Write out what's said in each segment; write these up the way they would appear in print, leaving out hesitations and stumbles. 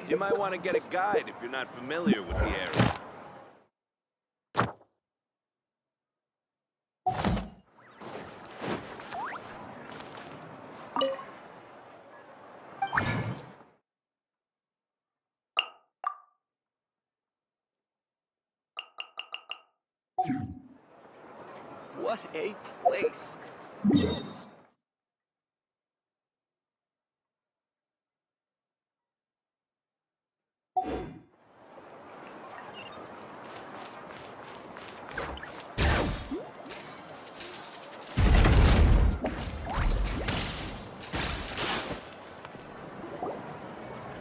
You might want to get a guide if you're not familiar with the area. What a place.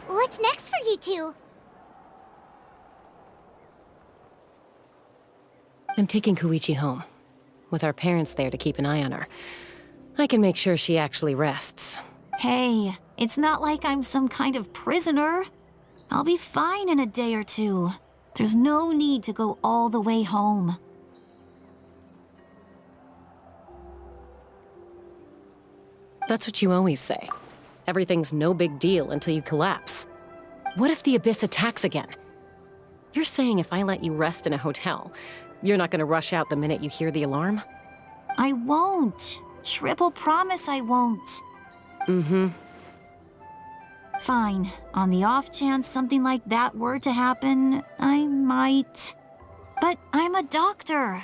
What's next for you two? I'm taking Koichi home, with our parents there to keep an eye on her. I can make sure she actually rests. Hey, it's not like I'm some kind of prisoner. I'll be fine in a day or two. There's no need to go all the way home. That's what you always say. Everything's no big deal until you collapse. What if the Abyss attacks again? You're saying if I let you rest in a hotel, you're not gonna rush out the minute you hear the alarm? I won't. Triple promise I won't. Mm-hmm. Fine. On the off chance something like that were to happen, I might. But I'm a doctor.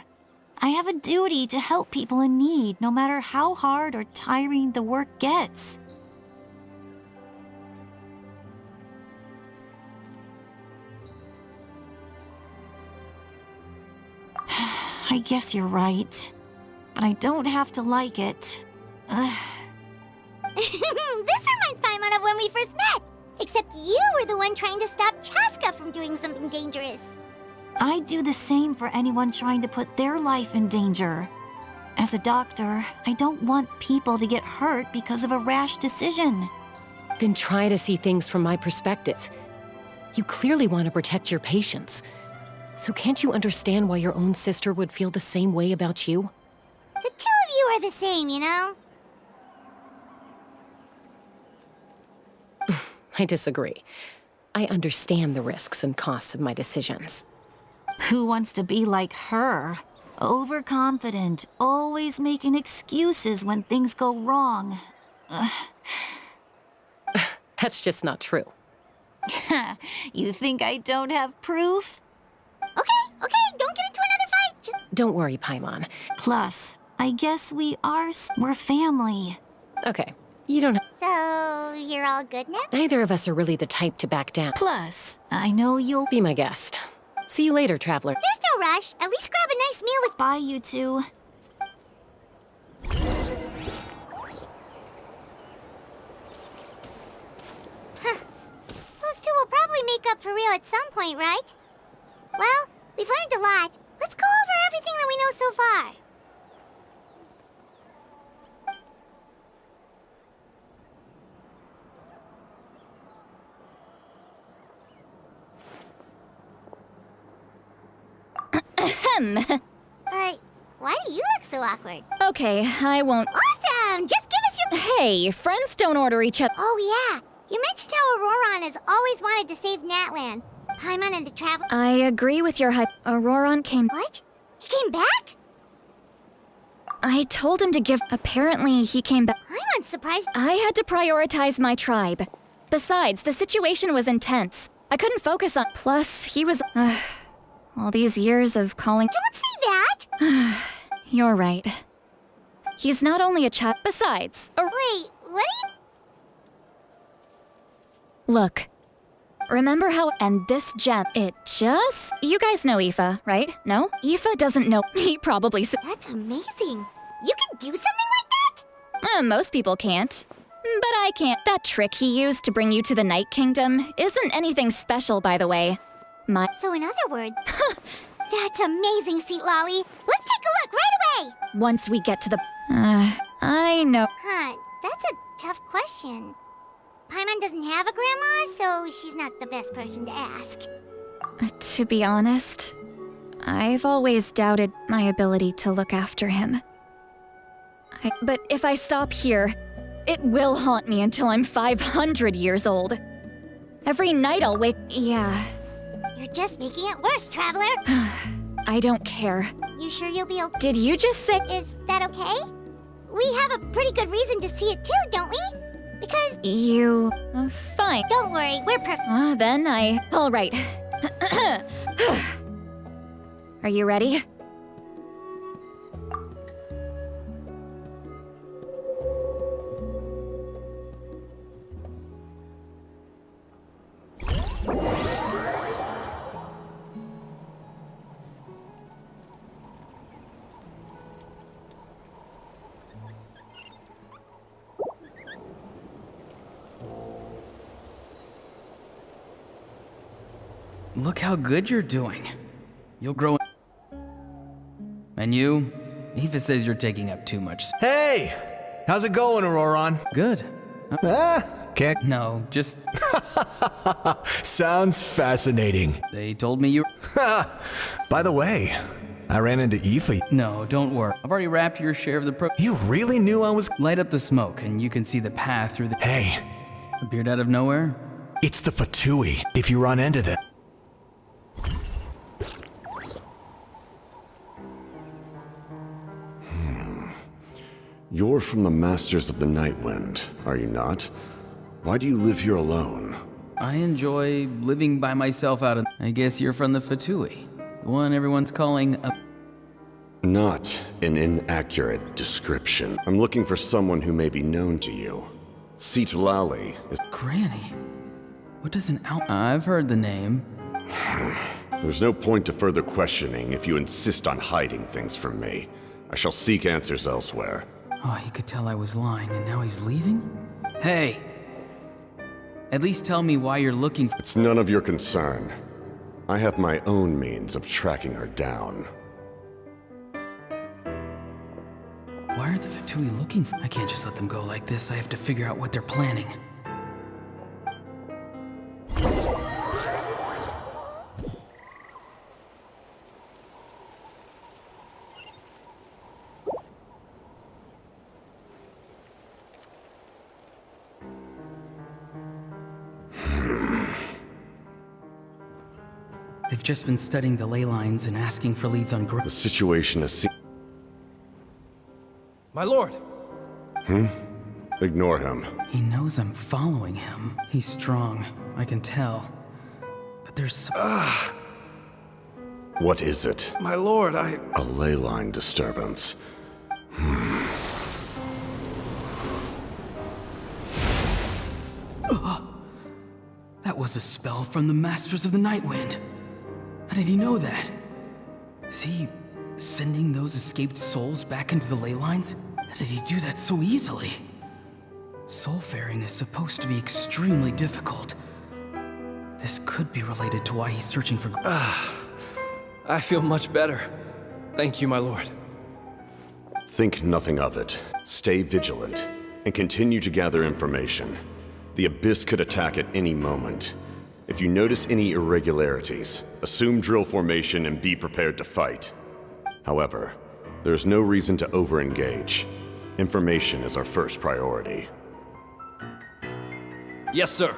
I have a duty to help people in need, no matter how hard or tiring the work gets. I guess you're right. But I don't have to like it. This reminds Paimon of when we first met. Except you were the one trying to stop Chaska from doing something dangerous. I'd do the same for anyone trying to put their life in danger. As a doctor, I don't want people to get hurt because of a rash decision. Then try to see things from my perspective. You clearly want to protect your patients. So can't you understand why your own sister would feel the same way about you? The two of you are the same, you know? I disagree. I understand the risks and costs of my decisions. Who wants to be like her? Overconfident, always making excuses when things go wrong. That's just not true. You think I don't have proof? Okay, don't get into another fight. Just... Don't worry, Paimon. Plus, I guess we're family. Okay, you don't have... So, you're all good now? Neither of us are really the type to back down. Plus, I know you'll Be my guest. See you later, traveler. There's no rush. At least grab a nice meal with... Bye, you two. Those two will probably make up for real at some point, right? Well, we've learned a lot. Let's go over everything that we know so far. Why do you look so awkward? Okay, I won't. Awesome! Just give us your... Hey, friends don't order each other. Oh yeah, you mentioned how Auroron has always wanted to save Natlan. Paimon and the Traveler... I agree with your Auroron came... What? He came back? I told him to give... Apparently, he came back. Paimon's surprised... I had to prioritize my tribe. Besides, the situation was intense. I couldn't focus on... Plus, he was... all these years of calling... Don't say that! You're right. He's not only a child... Besides... Wait, what are you... Look. Remember how... And this gem, it just... You guys know Aoife, right? No? Aoife doesn't know... He probably... That's amazing. You can do something like that? Most people can't. But I can't. That trick he used to bring you to the Night Kingdom isn't anything special, by the way. So in other words... That's amazing, Seat Lolly. Let's take a look right away! Once we get to the... I know. Huh, that's a tough question. Paimon doesn't have a grandma, so she's not the best person to ask. To be honest, I've always doubted my ability to look after him. But if I stop here, it will haunt me until I'm 500 years old. Every night I'll wake. Yeah, You're just making it worse, Traveler. I don't care. You sure you'll be okay? Did you just say. Is that okay? We have a pretty good reason to see it too, don't we? Because, You. Fine. don't worry, we're perfect. Then I. Alright. Are you ready? Look how good you're doing. You'll grow. And you? Eva says you're taking up too much. Hey! How's it going, Auroron? Good. Can't. No, just. Sounds fascinating. They told me you. By the way, I ran into Aoife. No, don't worry. I've already wrapped your share of the You really knew I was. Light up the smoke, and you can see the path through the. Hey, Appeared out of nowhere? it's the Fatui. If you run into them. You're from the Masters of the Nightwind, are you not? Why do you live here alone? I enjoy living by myself out in. I guess you're from the Fatui. The one everyone's calling a. Not an inaccurate description. I'm looking for someone who may be known to you. Citlali is. Granny. What does an out. I've heard the name. There's no point to further questioning if you insist on hiding things from me. I shall seek answers elsewhere. Oh, he could tell I was lying, and now he's leaving? Hey! At least tell me why you're looking for. It's none of your concern. I have my own means of tracking her down. Why are the Fatui looking for? I can't just let them go like this. I have to figure out what they're planning. They've just been studying the ley lines and asking for leads on The situation is. My lord! Ignore him. He knows I'm following him. He's strong, I can tell. But there's. What is it? My lord, A ley line disturbance. That was a spell from the Masters of the Nightwind. How did he know that? Is he sending those escaped souls back into the ley lines? How did he do that so easily? Soulfaring is supposed to be extremely difficult. This could be related to why he's searching for. I feel much better. Thank you, my lord. Think nothing of it. Stay vigilant, and continue to gather information. The Abyss could attack at any moment. If you notice any irregularities, assume drill formation and be prepared to fight. However, there's no reason to over-engage. Information is our first priority. Yes, sir.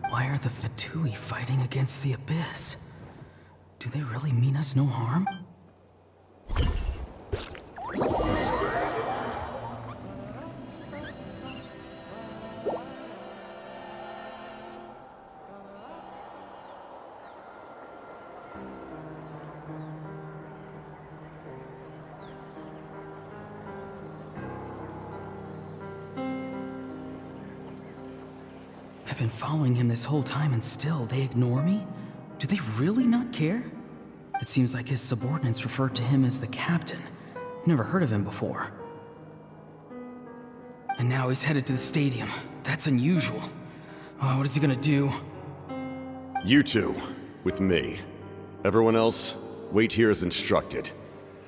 Why are the Fatui fighting against the Abyss? Do they really mean us no harm? I've been following him this whole time and still they ignore me? Do they really not care? It seems like his subordinates referred to him as the captain. Never heard of him before. And now he's headed to the stadium. That's unusual. Oh, what is he gonna do? You two, with me. Everyone else, wait here as instructed.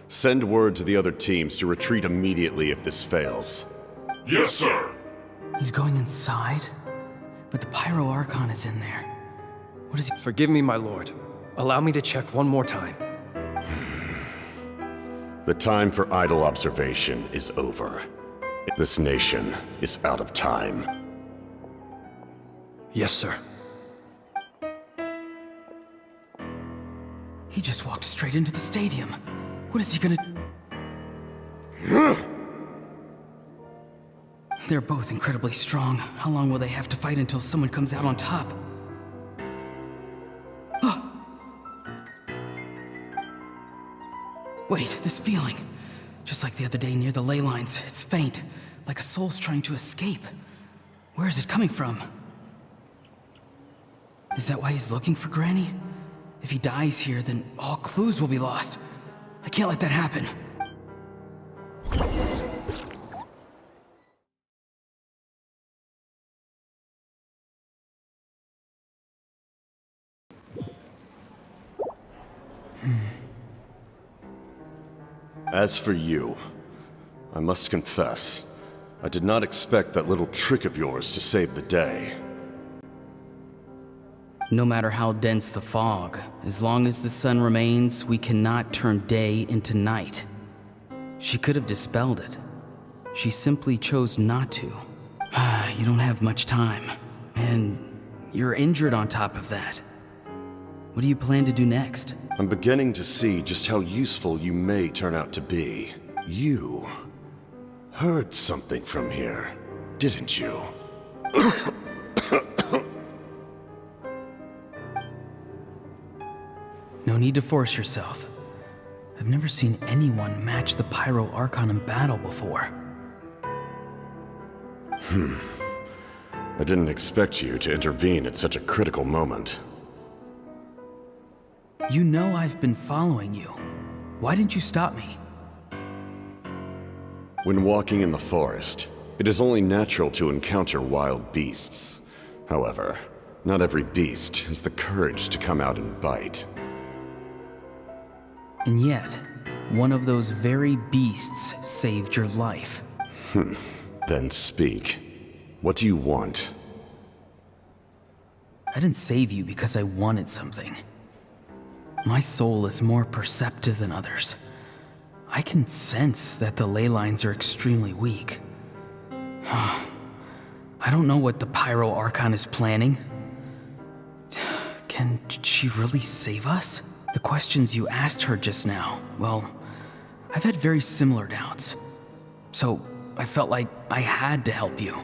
Send word to the other teams to retreat immediately if this fails. Yes, sir. He's going inside? But the Pyro Archon is in there. What is he? Forgive me, my lord. Allow me to check one more time. The time for idle observation is over. This nation is out of time. Yes, sir. He just walked straight into the stadium. What is he gonna... They're both incredibly strong. How long will they have to fight until someone comes out on top? Wait, this feeling. Just like the other day near the ley lines, it's faint, like a soul's trying to escape. Where is it coming from? Is that why he's looking for Granny? If he dies here, then all clues will be lost. I can't let that happen. As for you, I must confess, I did not expect that little trick of yours to save the day. No matter how dense the fog, as long as the sun remains, we cannot turn day into night. She could have dispelled it. She simply chose not to. You don't have much time, and you're injured on top of that. What do you plan to do next? I'm beginning to see just how useful you may turn out to be. You heard something from here, didn't you? No need to force yourself. I've never seen anyone match the Pyro Archon in battle before. I didn't expect you to intervene at such a critical moment. You know I've been following you. Why didn't you stop me? When walking in the forest, it is only natural to encounter wild beasts. However, not every beast has the courage to come out and bite. And yet, one of those very beasts saved your life. Then speak. What do you want? I didn't save you because I wanted something. My soul is more perceptive than others. I can sense that the ley lines are extremely weak. I don't know what the Pyro Archon is planning. Can she really save us? The questions you asked her just now, well, I've had very similar doubts. So, I felt like I had to help you.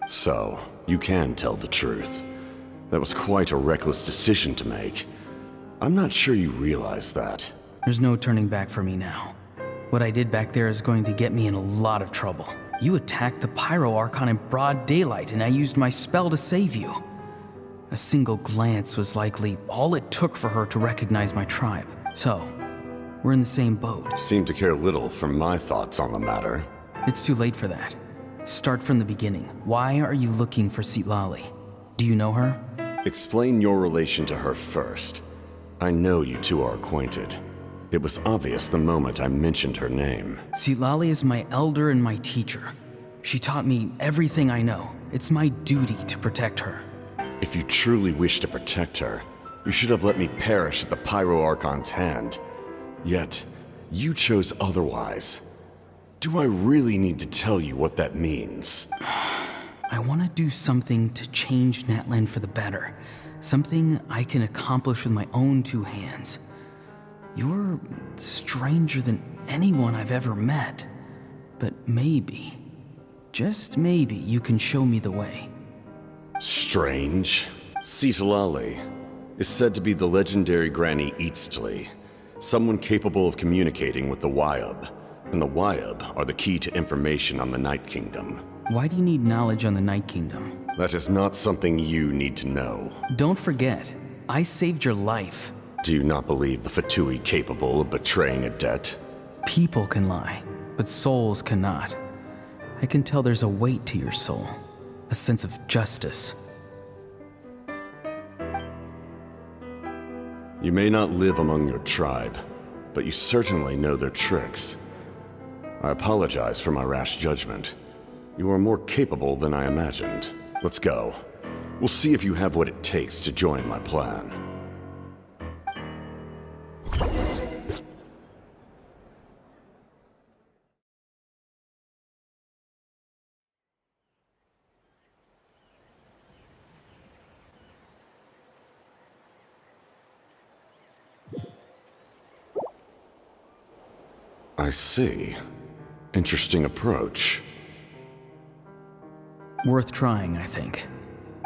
So, you can tell the truth. That was quite a reckless decision to make. I'm not sure you realize that. There's no turning back for me now. What I did back there is going to get me in a lot of trouble. You attacked the Pyro Archon in broad daylight, and I used my spell to save you. A single glance was likely all it took for her to recognize my tribe. So, we're in the same boat. Seem to care little for my thoughts on the matter. It's too late for that. Start from the beginning. Why are you looking for Citlali? Do you know her? Explain your relation to her first. I know you two are acquainted. It was obvious the moment I mentioned her name. Citlali is my elder and my teacher. She taught me everything I know. It's my duty to protect her. If you truly wish to protect her, you should have let me perish at the Pyro Archon's hand. Yet, you chose otherwise. Do I really need to tell you what that means? I want to do something to change Natlan for the better. Something I can accomplish with my own two hands. You're stranger than anyone I've ever met. But maybe, just maybe, you can show me the way. Strange. Citlali is said to be the legendary Granny Eastly, someone capable of communicating with the Wyab, and the Wyab are the key to information on the Night Kingdom. Why do you need knowledge on the Night Kingdom? That is not something you need to know. Don't forget, I saved your life. Do you not believe the Fatui capable of betraying a debt? People can lie, but souls cannot. I can tell there's a weight to your soul, a sense of justice. You may not live among your tribe, but you certainly know their tricks. I apologize for my rash judgment. You are more capable than I imagined. Let's go. We'll see if you have what it takes to join my plan. I see. Interesting approach. Worth trying, I think.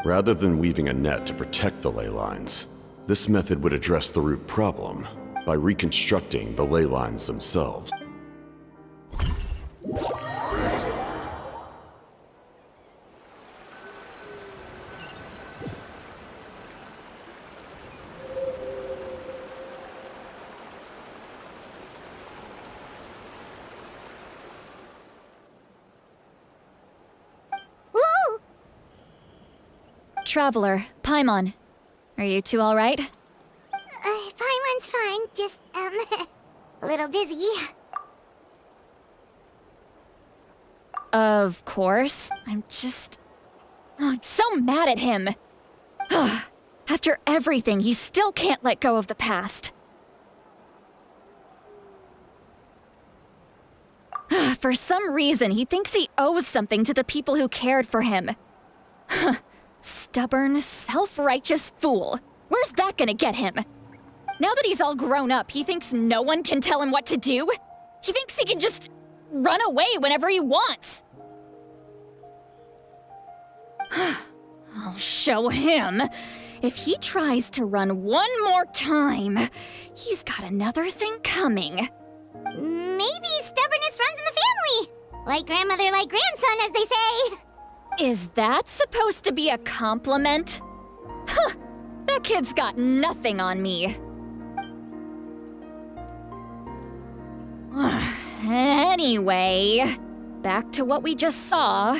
Rather than weaving a net to protect the ley lines, this method would address the root problem by reconstructing the ley lines themselves. Woo! Traveler, Paimon. Are you two alright? Paimon's fine, just, a little dizzy. Of course. I'm so mad at him. After everything, he still can't let go of the past. For some reason, he thinks he owes something to the people who cared for him. Stubborn, self-righteous fool. Where's that gonna get him? Now that he's all grown up, he thinks no one can tell him what to do? He thinks he can just run away whenever he wants. I'll show him. If he tries to run one more time, he's got another thing coming. Maybe stubbornness runs in the family. Like grandmother, like grandson, as they say. Is that supposed to be a compliment? Huh, that kid's got nothing on me. Anyway, back to what we just saw.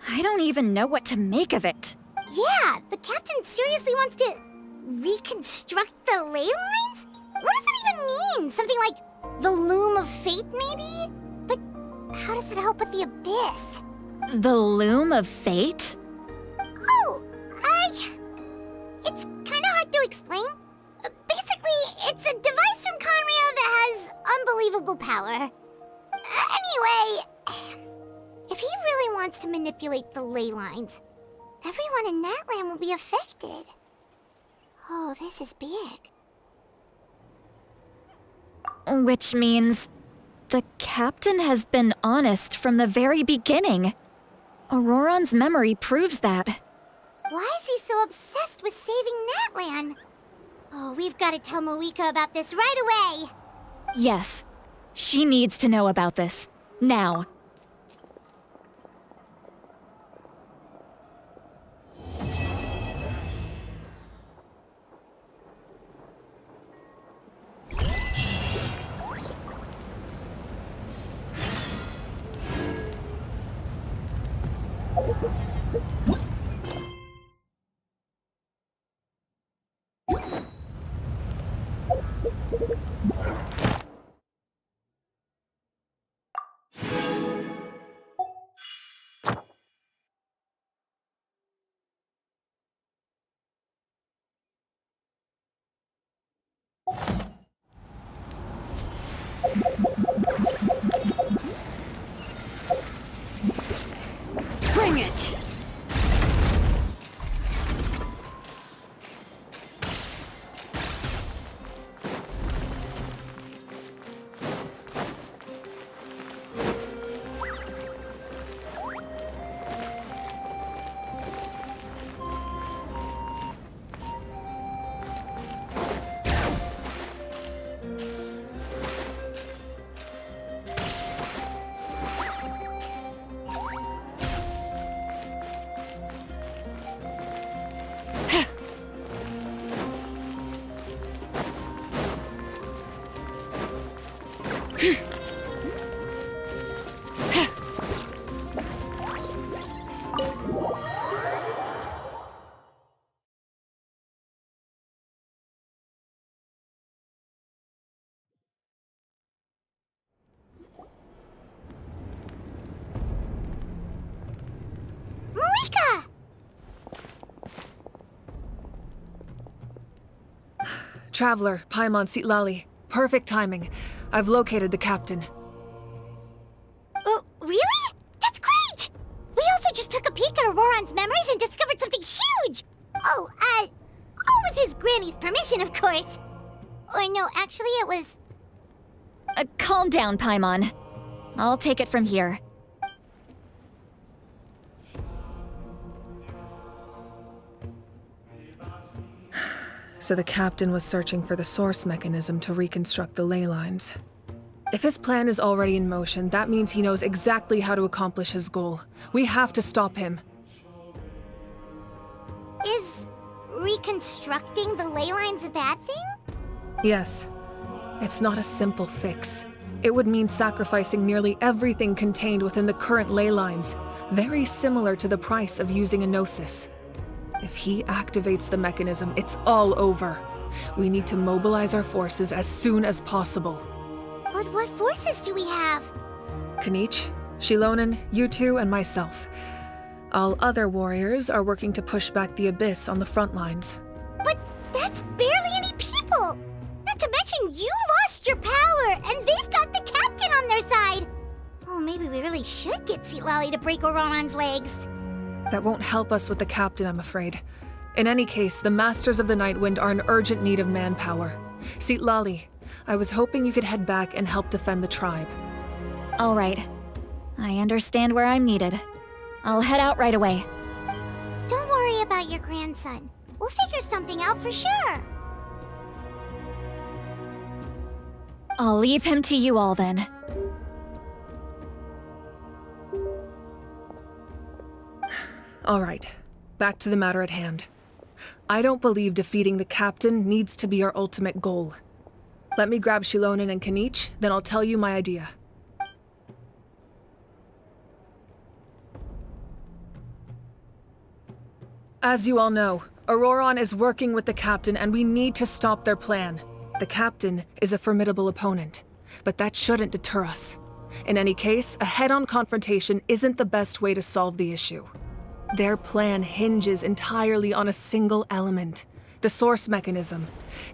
I don't even know what to make of it. Yeah, the captain seriously wants to reconstruct the ley lines? What does that even mean? Something like the loom of fate, maybe? But how does that help with the abyss? The loom of fate? Oh, it's kind of hard to explain. Basically, it's a device from Conrio that has unbelievable power. Anyway, if he really wants to manipulate the ley lines, everyone in Natlan will be affected. Oh, this is big. Which means the captain has been honest from the very beginning. Auroron's memory proves that. Why is he so obsessed with saving Natlan? Oh, we've got to tell Moeka about this right away. Yes, she needs to know about this. Now. Bring it! Moeka! Traveler, Paimon Sitlali. Perfect timing. I've located the captain. Really? That's great! We also just took a peek at Auroron's memories and discovered something huge! All with his granny's permission, of course. Or no, actually it was Calm down, Paimon. I'll take it from here. So the captain was searching for the source mechanism to reconstruct the ley lines. If his plan is already in motion, that means he knows exactly how to accomplish his goal. We have to stop him. Is reconstructing the ley lines a bad thing? Yes. It's not a simple fix. It would mean sacrificing nearly everything contained within the current ley lines, very similar to the price of using a Gnosis. If he activates the mechanism, it's all over. We need to mobilize our forces as soon as possible. But what forces do we have? Kanich, Shilonen, you two, and myself. All other warriors are working to push back the Abyss on the front lines. But that's barely any people! Not to mention you lost your power, and they've got the captain on their side! Oh, maybe we really should get Citlali to break Ororon's legs. That won't help us with the captain, I'm afraid. In any case, the Masters of the Nightwind are in urgent need of manpower. Citlali, I was hoping you could head back and help defend the tribe. All right. I understand where I'm needed. I'll head out right away. Don't worry about your grandson. We'll figure something out for sure. I'll leave him to you all then. All right, back to the matter at hand. I don't believe defeating the captain needs to be our ultimate goal. Let me grab Shilonen and Kanich, then I'll tell you my idea. As you all know, Ororon is working with the captain and we need to stop their plan. The captain is a formidable opponent, but that shouldn't deter us. In any case, a head-on confrontation isn't the best way to solve the issue. Their plan hinges entirely on a single element, the source mechanism.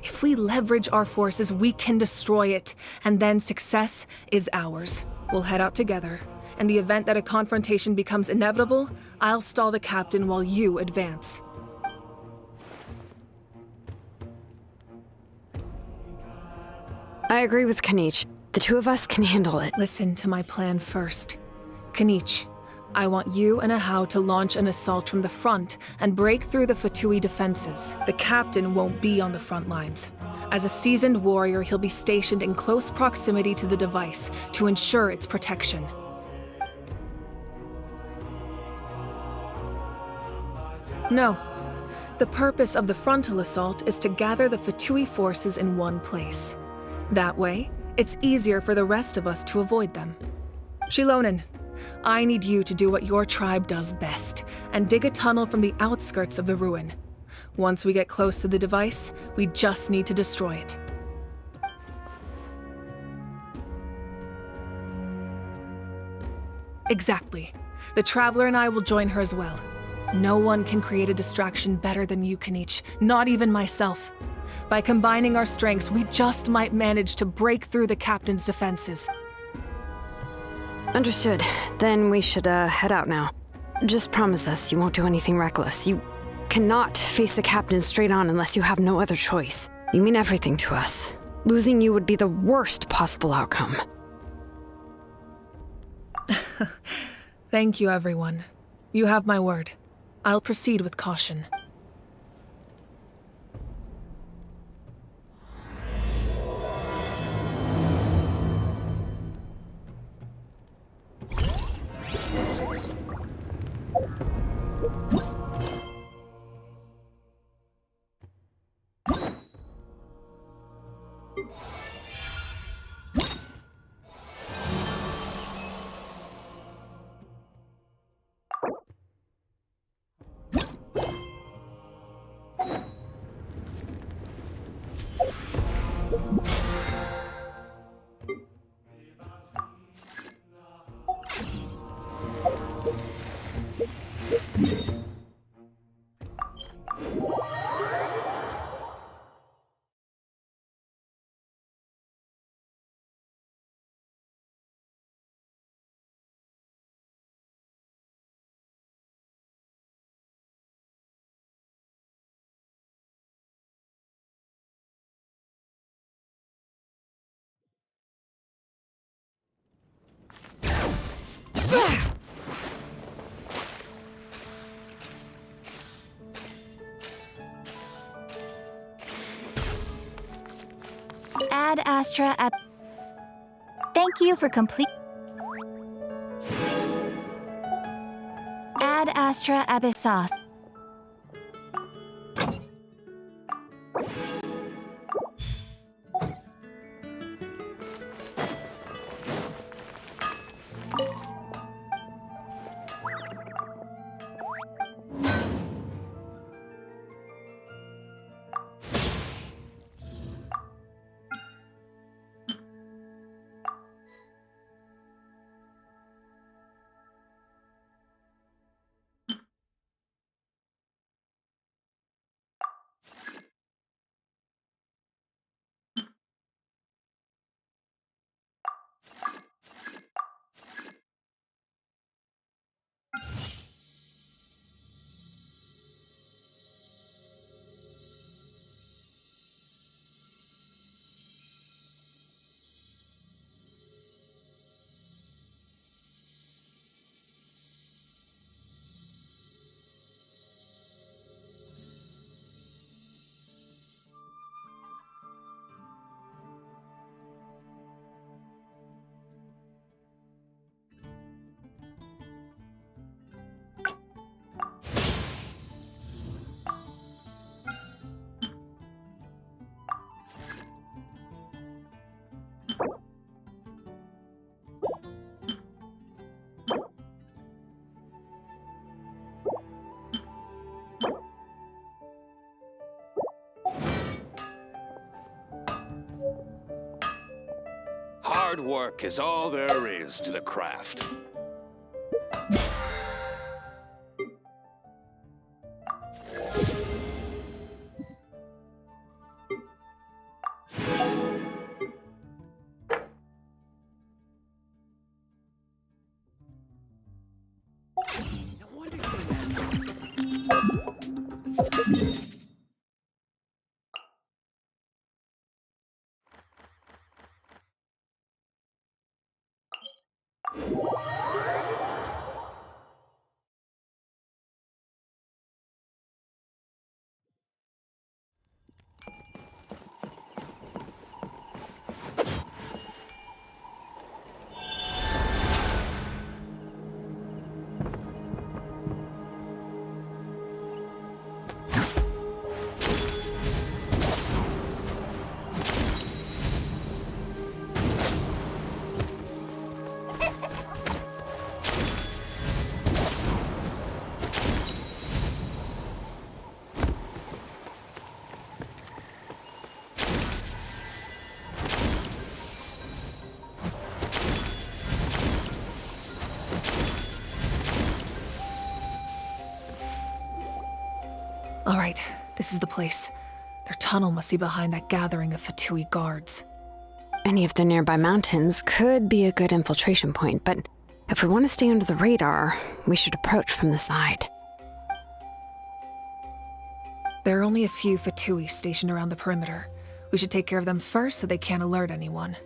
If we leverage our forces, we can destroy it, and then success is ours. We'll head out together. In the event that a confrontation becomes inevitable, I'll stall the captain while you advance. I agree with Kanich. The two of us can handle it. Listen to my plan first. Kanich, I want you and Ahau to launch an assault from the front and break through the Fatui defenses. The captain won't be on the front lines. As a seasoned warrior, he'll be stationed in close proximity to the device to ensure its protection. No. The purpose of the frontal assault is to gather the Fatui forces in one place. That way, it's easier for the rest of us to avoid them. Shilonen, I need you to do what your tribe does best, and dig a tunnel from the outskirts of the ruin. Once we get close to the device, we just need to destroy it. Exactly. The Traveler and I will join her as well. No one can create a distraction better than you, Kanich, not even myself. By combining our strengths, we just might manage to break through the captain's defenses. Understood. Then we should head out now. Just promise us you won't do anything reckless. You cannot face the captain straight on unless you have no other choice. You mean everything to us. Losing you would be the worst possible outcome. Thank you, everyone. You have my word. I'll proceed with caution. Ad Astra Ep. Thank you for complete. Ad Astra Abyssos. Hard work is all there is to the craft. No wonder you're a master. All right, this is the place. Their tunnel must be behind that gathering of Fatui guards. Any of the nearby mountains could be a good infiltration point, but if we want to stay under the radar, we should approach from the side. There are only a few Fatui stationed around the perimeter. We should take care of them first so they can't alert anyone.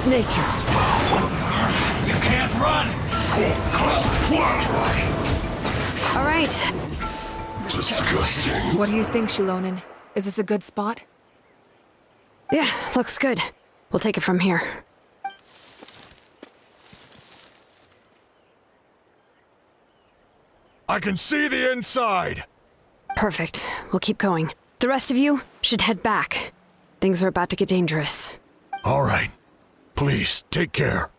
nature. You can't run! All right. Disgusting. What do you think, Shilonin? Is this a good spot? Yeah, looks good. We'll take it from here. I can see the inside! Perfect. We'll keep going. The rest of you should head back. Things are about to get dangerous. All right. Please, take care.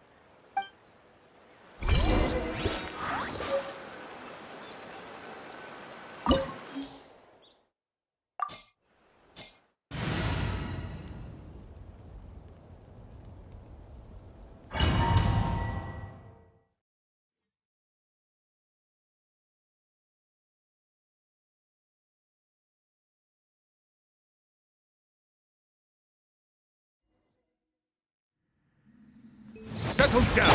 Settle down!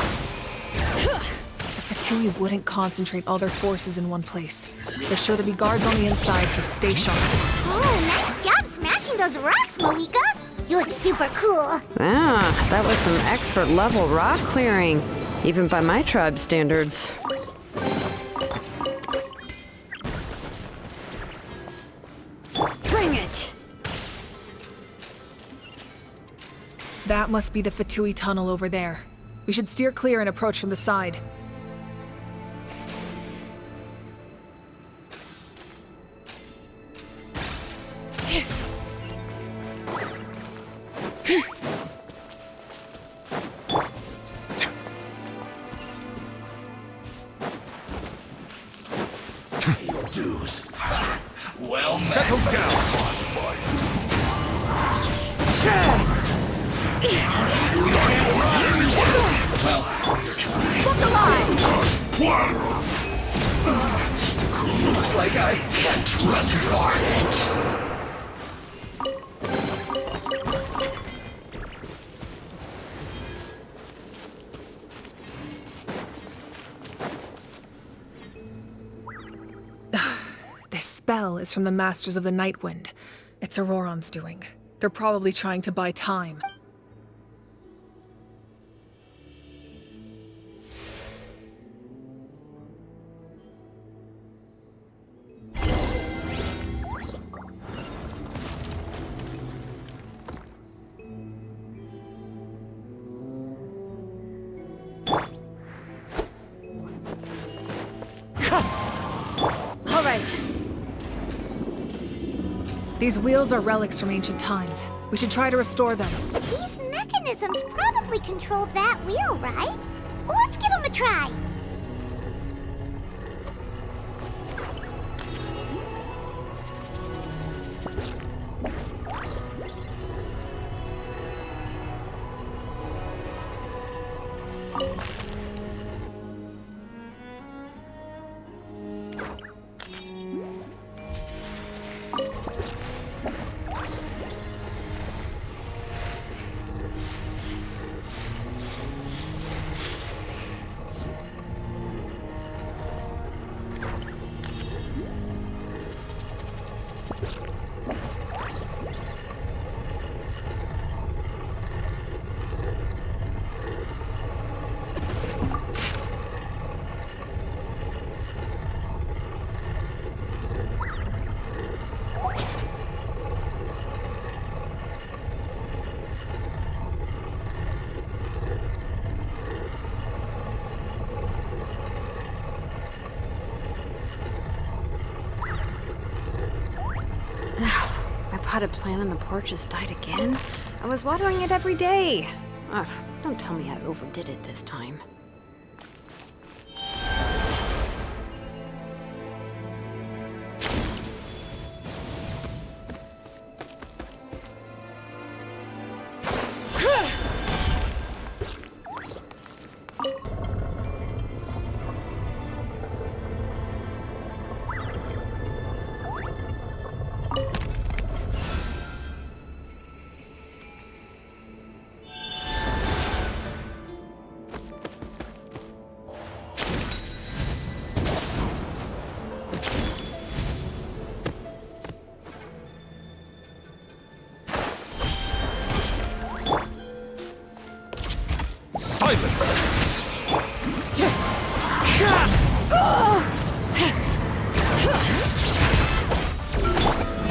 The Fatui wouldn't concentrate all their forces in one place. There's sure to be guards on the inside, so stay sharp. Oh, nice job smashing those rocks, Moika! You look super cool. Ah, that was some expert level rock clearing, even by my tribe standards. Bring it! That must be the Fatui tunnel over there. We should steer clear and approach from the side. Well, Settle down! looks like I can't run too far. This spell is from the Masters of the Night Wind. It's Auroron's doing. They're probably trying to buy time. All right. These wheels are relics from ancient times. We should try to restore them. These mechanisms probably control that wheel, right? Let's give them a try. My potted plant on the porch has died again. I was watering it every day. Ugh, don't tell me I overdid it this time.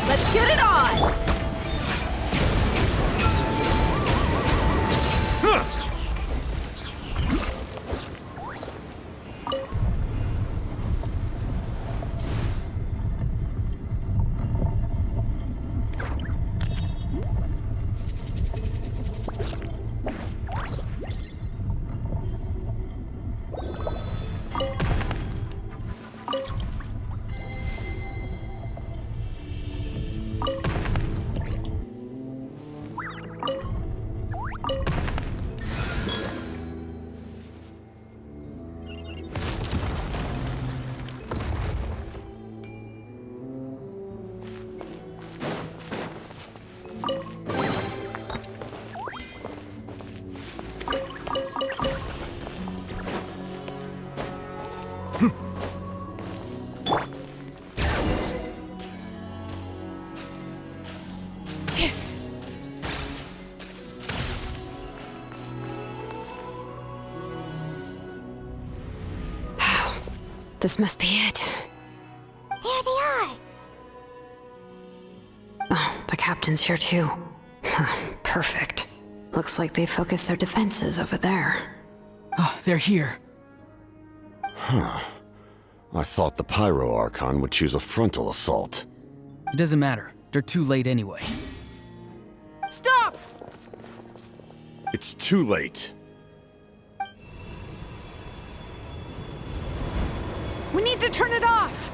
Let's get it on! This must be it. There they are. Oh, the captain's here too. Perfect. Looks like they focused their defenses over there. Oh, they're here. Huh. I thought the Pyro Archon would choose a frontal assault. It doesn't matter. They're too late anyway. Stop! It's too late. We need to turn it off!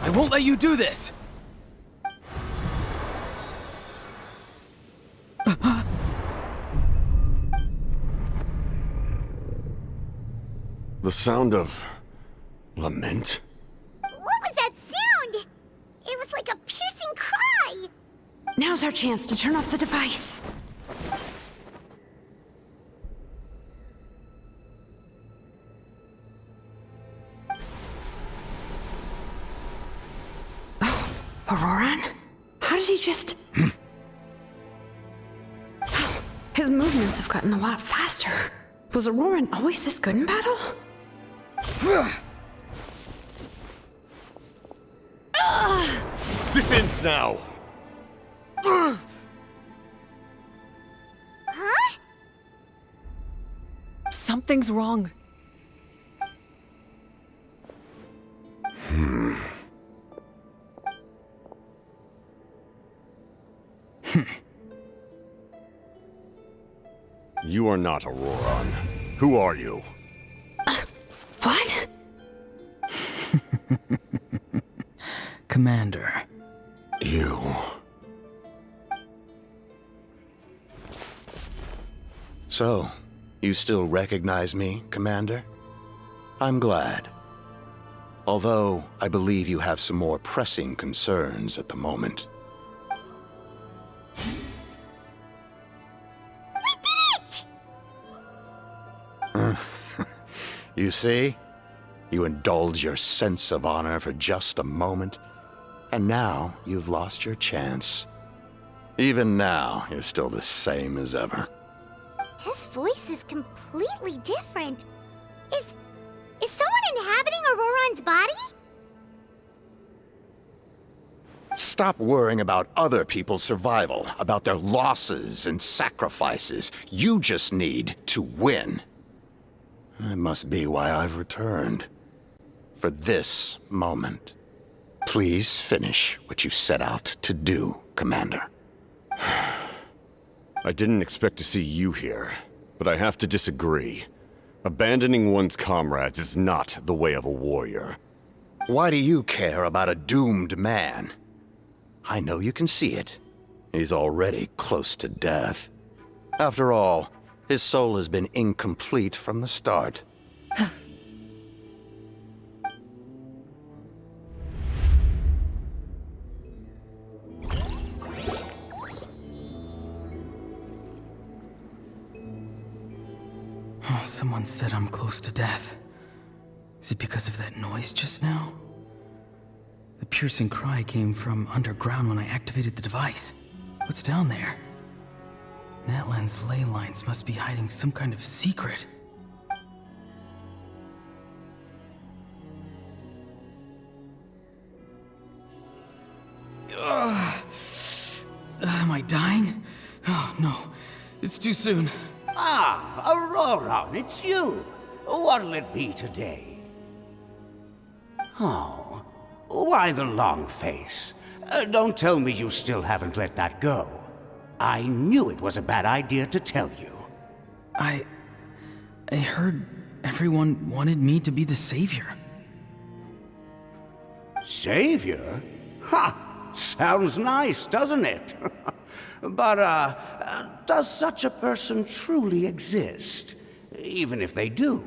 I won't let you do this! The sound of lament? What was that sound? It was like a piercing cry. Now's our chance to turn off the device. Oh, Auroran? How did he just... His movements have gotten a lot faster. Was Auroran always this good in battle? This ends now! Huh? Something's wrong. You are not Auroran. Who are you? What? Commander. You... So, you still recognize me, Commander? I'm glad. Although, I believe you have some more pressing concerns at the moment. We did it! You see? You indulge your sense of honor for just a moment, and now you've lost your chance. Even now, you're still the same as ever. His voice is completely different. Is someone inhabiting Auroran's body? Stop worrying about other people's survival, about their losses and sacrifices. You just need to win. That must be why I've returned. For this moment. Please finish what you set out to do, Commander. I didn't expect to see you here, but I have to disagree. Abandoning one's comrades is not the way of a warrior. Why do you care about a doomed man? I know you can see it. He's already close to death. After all, his soul has been incomplete from the start. Oh, someone said I'm close to death. Is it because of that noise just now? The piercing cry came from underground when I activated the device. What's down there? Natlan's ley lines must be hiding some kind of secret. Am I dying? Oh, no. It's too soon. Ah, Aurora, it's you. What'll it be today? Oh, why the long face? Don't tell me you still haven't let that go. I knew it was a bad idea to tell you. I heard everyone wanted me to be the savior. Savior? Ha! Sounds nice, doesn't it? But, does such a person truly exist? Even if they do,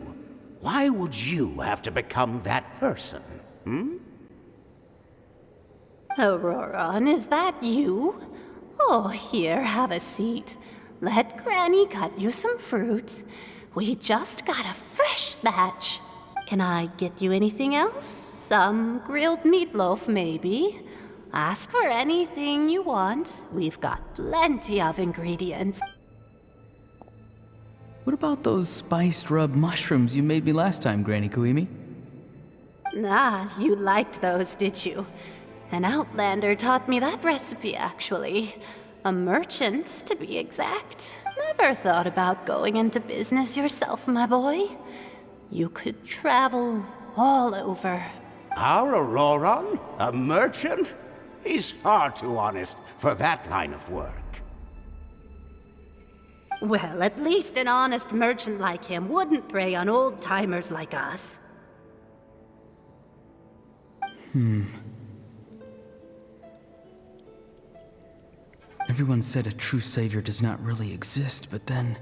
why would you have to become that person, hmm? Auroron, is that you? Oh, here, have a seat. Let Granny cut you some fruit. We just got a fresh batch. Can I get you anything else? Some grilled meatloaf, maybe? Ask for anything you want. We've got plenty of ingredients. What about those spiced rub mushrooms you made me last time, Granny Kuimi? Ah, you liked those, did you? An outlander taught me that recipe, actually. A merchant, to be exact. Never thought about going into business yourself, my boy. You could travel all over. Our Auroron? A merchant? He's far too honest for that line of work. Well, at least an honest merchant like him wouldn't prey on old-timers like us. Everyone said a true savior does not really exist, but then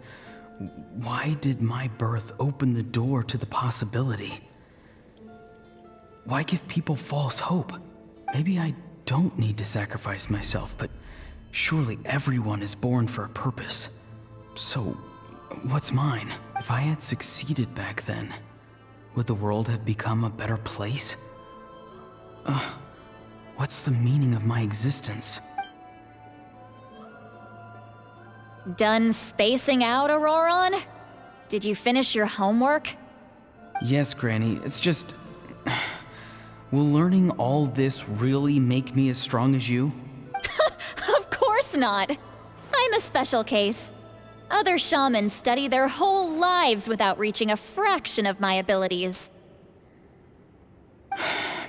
why did my birth open the door to the possibility? Why give people false hope? Maybe I don't need to sacrifice myself, but surely everyone is born for a purpose. So, what's mine? If I had succeeded back then, would the world have become a better place? What's the meaning of my existence? Done spacing out, Auroron? Did you finish your homework? Yes, Granny, it's just... Will learning all this really make me as strong as you? Of course not. I'm a special case. Other shamans study their whole lives without reaching a fraction of my abilities.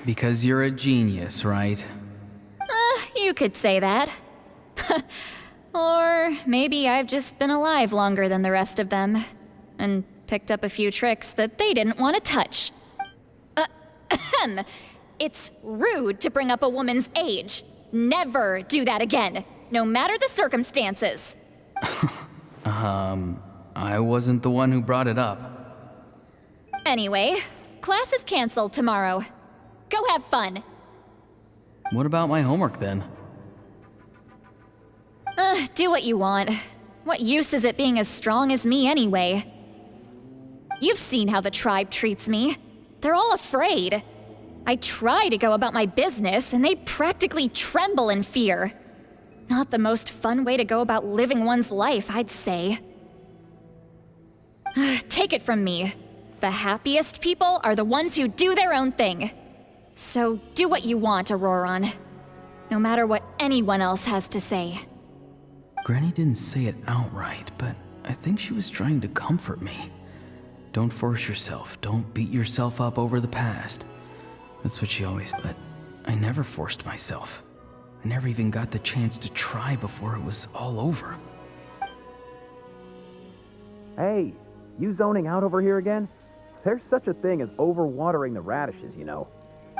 Because you're a genius, right? You could say that. Or maybe I've just been alive longer than the rest of them, and picked up a few tricks that they didn't want to touch. It's rude to bring up a woman's age. Never do that again, no matter the circumstances. I wasn't the one who brought it up. Anyway, class is canceled tomorrow. Go have fun. What about my homework then? Do what you want. What use is it being as strong as me anyway? You've seen how the tribe treats me. They're all afraid. I try to go about my business, and they practically tremble in fear. Not the most fun way to go about living one's life, I'd say. Take it from me. The happiest people are the ones who do their own thing. So do what you want, Auroron. No matter what anyone else has to say. Granny didn't say it outright, but I think she was trying to comfort me. Don't force yourself. Don't beat yourself up over the past. That's what she always said. I never forced myself. I never even got the chance to try before it was all over. Hey, you zoning out over here again? There's such a thing as overwatering the radishes, you know.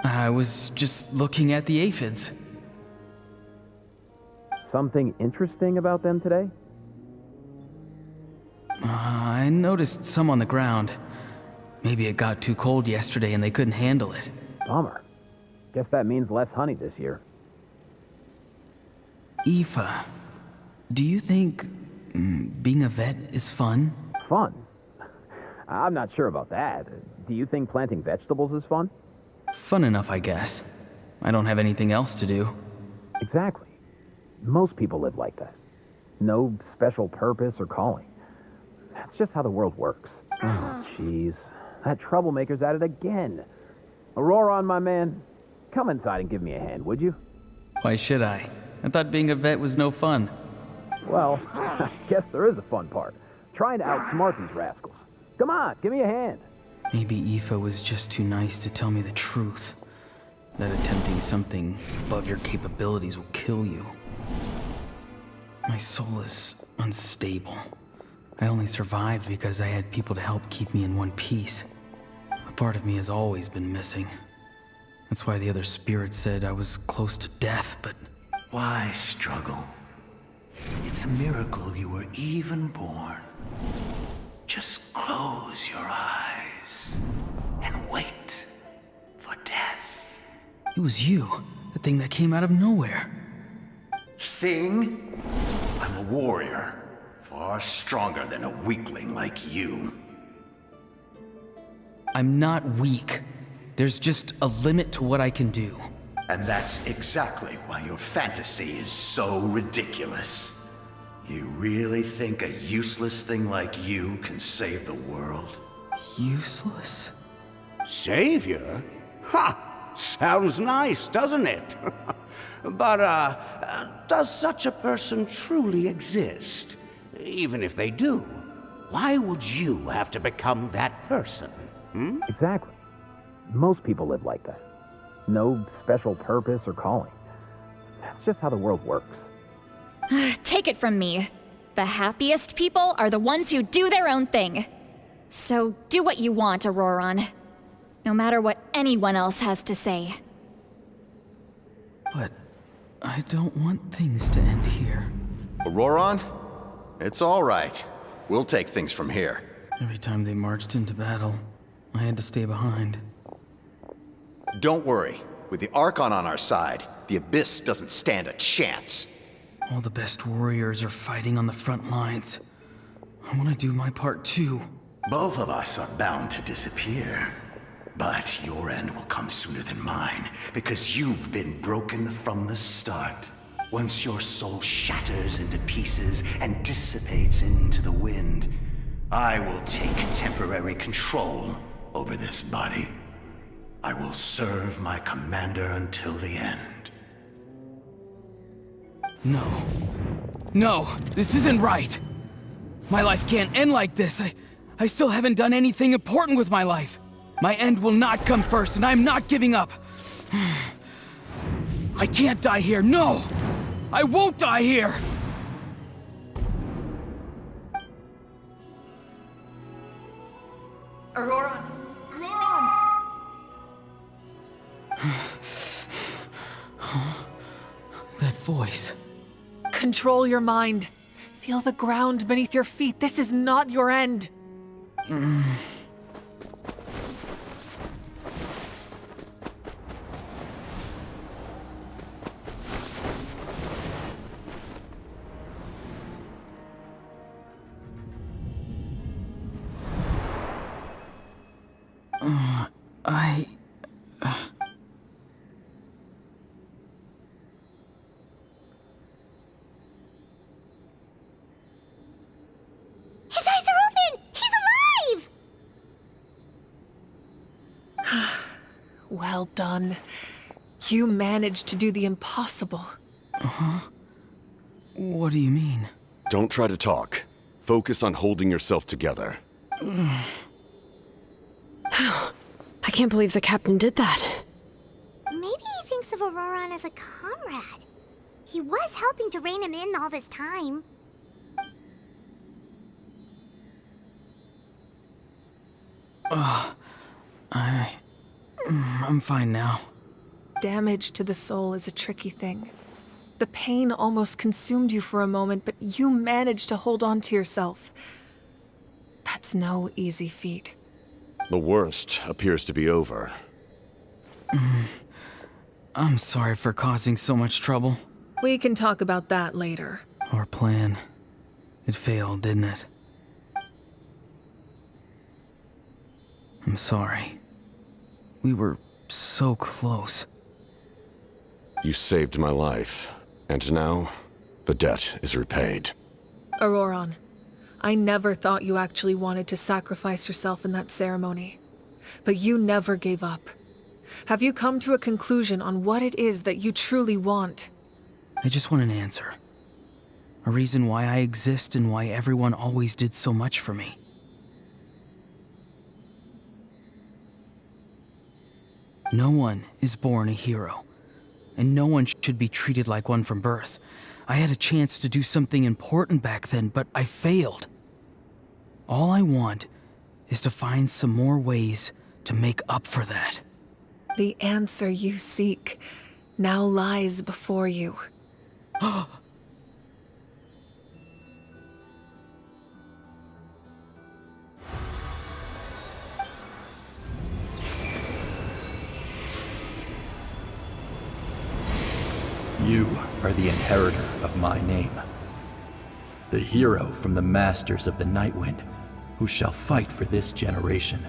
I was just looking at the aphids. Something interesting about them today? I noticed some on the ground. Maybe it got too cold yesterday and they couldn't handle it. Bummer. Guess that means less honey this year. Aoife, do you think being a vet is fun? Fun? I'm not sure about that. Do you think planting vegetables is fun? Fun enough, I guess. I don't have anything else to do. Exactly. Most people live like that. No special purpose or calling. That's just how the world works. Oh, jeez. That troublemaker's at it again. Auroron, my man, come inside and give me a hand, would you? Why should I? I thought being a vet was no fun. Well, I guess there is a fun part. Trying to outsmart these rascals. Come on, give me a hand. Maybe Aoife was just too nice to tell me the truth. That attempting something above your capabilities will kill you. My soul is unstable. I only survived because I had people to help keep me in one piece. A part of me has always been missing. That's why the other spirits said I was close to death, but... Why struggle? It's a miracle you were even born. Just close your eyes and wait for death. It was you, the thing that came out of nowhere. Thing? I'm a warrior, far stronger than a weakling like you. I'm not weak. There's just a limit to what I can do. And that's exactly why your fantasy is so ridiculous. You really think a useless thing like you can save the world? Useless? Savior? Ha! Sounds nice, doesn't it? But, does such a person truly exist? Even if they do, why would you have to become that person? Hmm? Exactly. Most people live like that. No special purpose or calling. That's just how the world works. Take it from me. The happiest people are the ones who do their own thing. So do what you want, Auroron. No matter what anyone else has to say. But I don't want things to end here. Auroron? It's all right. We'll take things from here. Every time they marched into battle, I had to stay behind. Don't worry. With the Archon on our side, the Abyss doesn't stand a chance. All the best warriors are fighting on the front lines. I want to do my part too. Both of us are bound to disappear. But your end will come sooner than mine, because you've been broken from the start. Once your soul shatters into pieces and dissipates into the wind, I will take temporary control over this body. I will serve my commander until the end. No. No, this isn't right. My life can't end like this. I still haven't done anything important with my life. My end will not come first, and I'm not giving up. I can't die here, no! I won't die here! Auroron! Auroron! That voice. Control your mind. Feel the ground beneath your feet. This is not your end. His eyes are open! He's alive! Well done. You managed to do the impossible. Uh-huh. What do you mean? Don't try to talk. Focus on holding yourself together. I can't believe the captain did that. Maybe he thinks of Auroron as a comrade. He was helping to rein him in all this time. I'm fine now. Damage to the soul is a tricky thing. The pain almost consumed you for a moment, but you managed to hold on to yourself. That's no easy feat. The worst appears to be over. I'm sorry for causing so much trouble. We can talk about that later. Our plan. It failed, didn't it? I'm sorry. We were so close. You saved my life, and now the debt is repaid. Auroron, I never thought you actually wanted to sacrifice yourself in that ceremony. But you never gave up. Have you come to a conclusion on what it is that you truly want? I just want an answer. A reason why I exist and why everyone always did so much for me. No one is born a hero, and no one should be treated like one from birth. I had a chance to do something important back then, but I failed. All I want is to find some more ways to make up for that. The answer you seek now lies before you. You are the inheritor of my name. The hero from the Masters of the Nightwind, who shall fight for this generation.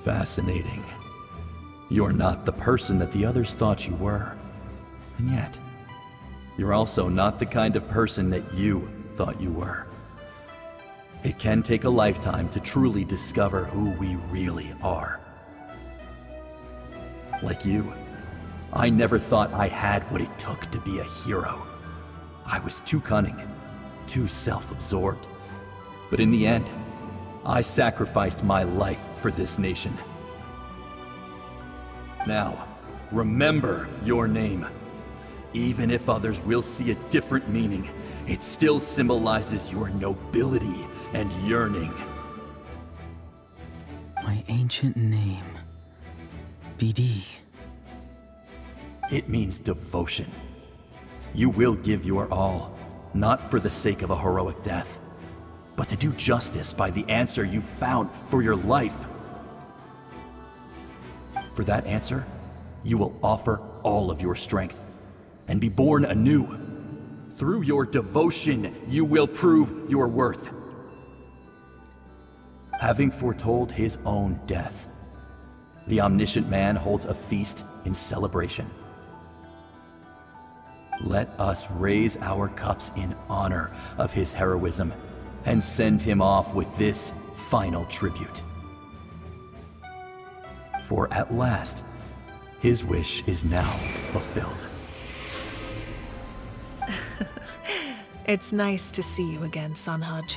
Fascinating. You're not the person that the others thought you were. And yet, you're also not the kind of person that you thought you were. It can take a lifetime to truly discover who we really are. Like you, I never thought I had what it took to be a hero. I was too cunning, too self-absorbed. But in the end, I sacrificed my life for this nation. Now, remember your name. Even if others will see a different meaning, it still symbolizes your nobility and yearning. My ancient name. BD. It means devotion. You will give your all, not for the sake of a heroic death, but to do justice by the answer you found for your life. For that answer, you will offer all of your strength and be born anew. Through your devotion, you will prove your worth. Having foretold his own death, the omniscient man holds a feast in celebration. Let us raise our cups in honor of his heroism and send him off with this final tribute. For at last, his wish is now fulfilled. It's nice to see you again, Sunhudge.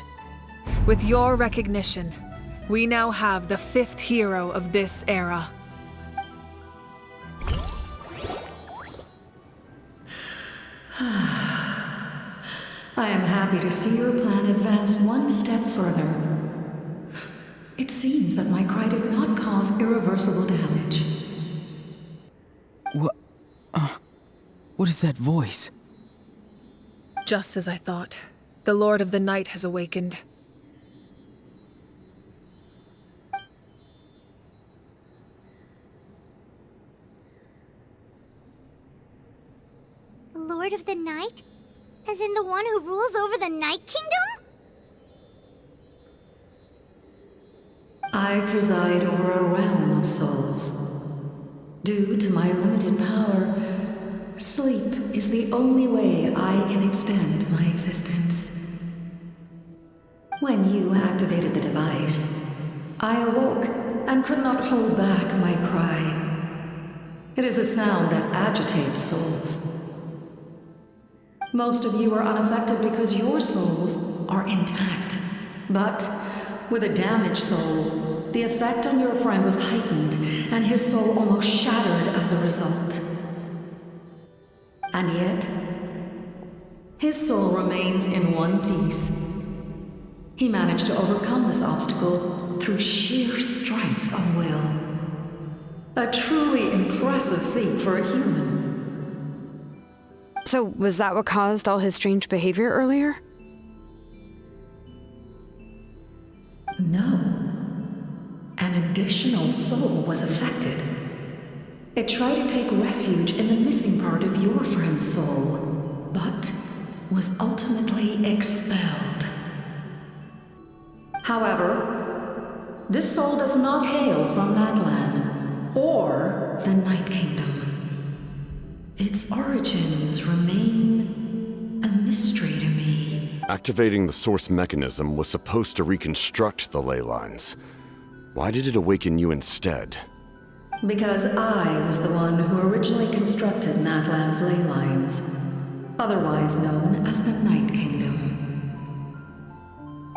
With your recognition, we now have the 5th hero of this era. I am happy to see your plan advance one step further. It seems that my cry did not cause irreversible damage. What is that voice? Just as I thought. The Lord of the Night has awakened. The Lord of the Night? As in the one who rules over the Night Kingdom? I preside over a realm of souls. Due to my limited power, sleep is the only way I can extend my existence. When you activated the device, I awoke and could not hold back my cry. It is a sound that agitates souls. Most of you are unaffected because your souls are intact. But with a damaged soul, the effect on your friend was heightened, and his soul almost shattered as a result. And yet, his soul remains in one piece. He managed to overcome this obstacle through sheer strength of will. A truly impressive feat for a human. So, was that what caused all his strange behavior earlier? No. An additional soul was affected. It tried to take refuge in the missing part of your friend's soul, but was ultimately expelled. However, this soul does not hail from that land, or the Night Kingdom. Its origins remain a mystery to me. Activating the source mechanism was supposed to reconstruct the ley lines. Why did it awaken you instead? Because I was the one who originally constructed Natlan's ley lines. otherwise known as the Night Kingdom.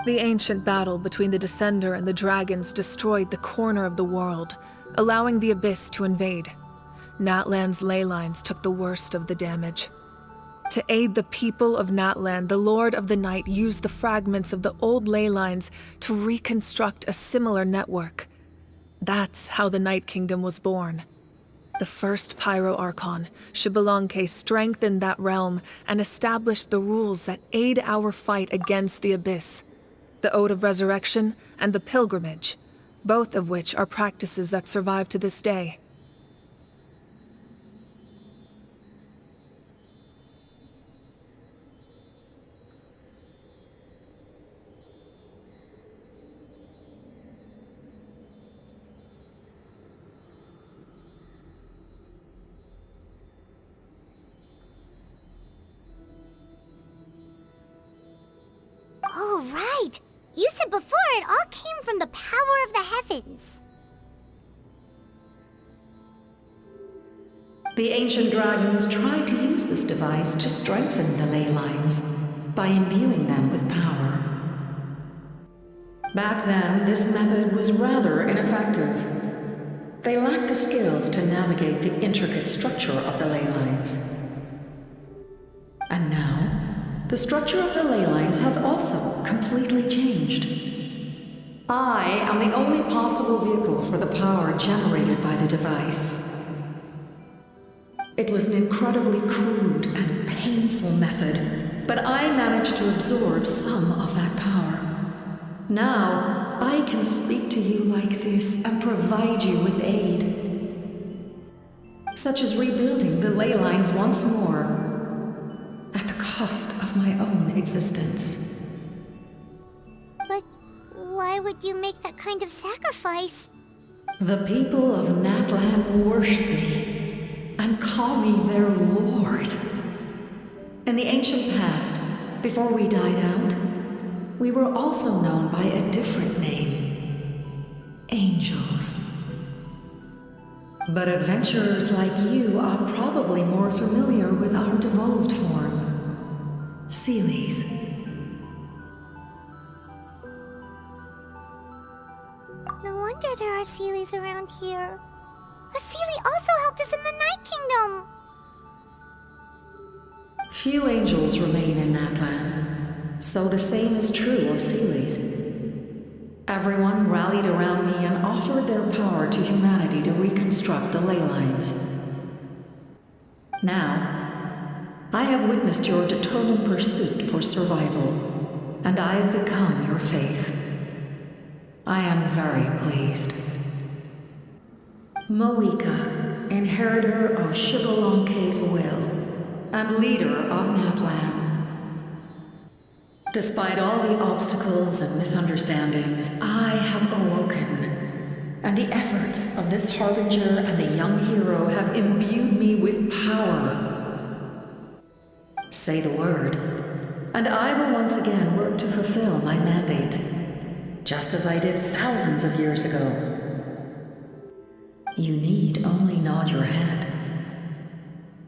The ancient battle between the Descender and the dragons destroyed the corner of the world, allowing the Abyss to invade. Natlan's ley lines took the worst of the damage. To aid the people of Natlan, the Lord of the Night used the fragments of the old ley lines to reconstruct a similar network. That's how the Night Kingdom was born. The first Pyro Archon, Xbalanque, strengthened that realm and established the rules that aid our fight against the Abyss. The Ode of Resurrection and the Pilgrimage, both of which are practices that survive to this day. Oh, right! You said before it all came from the power of the heavens. The ancient dragons tried to use this device to strengthen the ley lines by imbuing them with power. Back then, this method was rather ineffective. They lacked the skills to navigate the intricate structure of the ley lines. And now, the structure of the ley lines has also completely changed. I am the only possible vehicle for the power generated by the device. It was an incredibly crude and painful method, but I managed to absorb some of that power. Now, I can speak to you like this and provide you with aid, such as rebuilding the ley lines once more, at the cost of my own existence. But why would you make that kind of sacrifice? The people of Natlan worship me and call me their lord. In the ancient past, before we died out, we were also known by a different name: angels. But adventurers like you are probably more familiar with our devolved form, Seelies. No wonder there are Seelies around here. A Seelie also helped us in the Night Kingdom! Few angels remain in Natlan, so the same is true of Seelies. Everyone rallied around me and offered their power to humanity to reconstruct the ley lines. Now, I have witnessed your determined pursuit for survival, and I have become your faith. I am very pleased. Moika, inheritor of Xbalanque's will, and leader of Natlan. Despite all the obstacles and misunderstandings, I have awoken, and the efforts of this Harbinger and the young hero have imbued me with power. Say the word, and I will once again work to fulfill my mandate, just as I did thousands of years ago. You need only nod your head.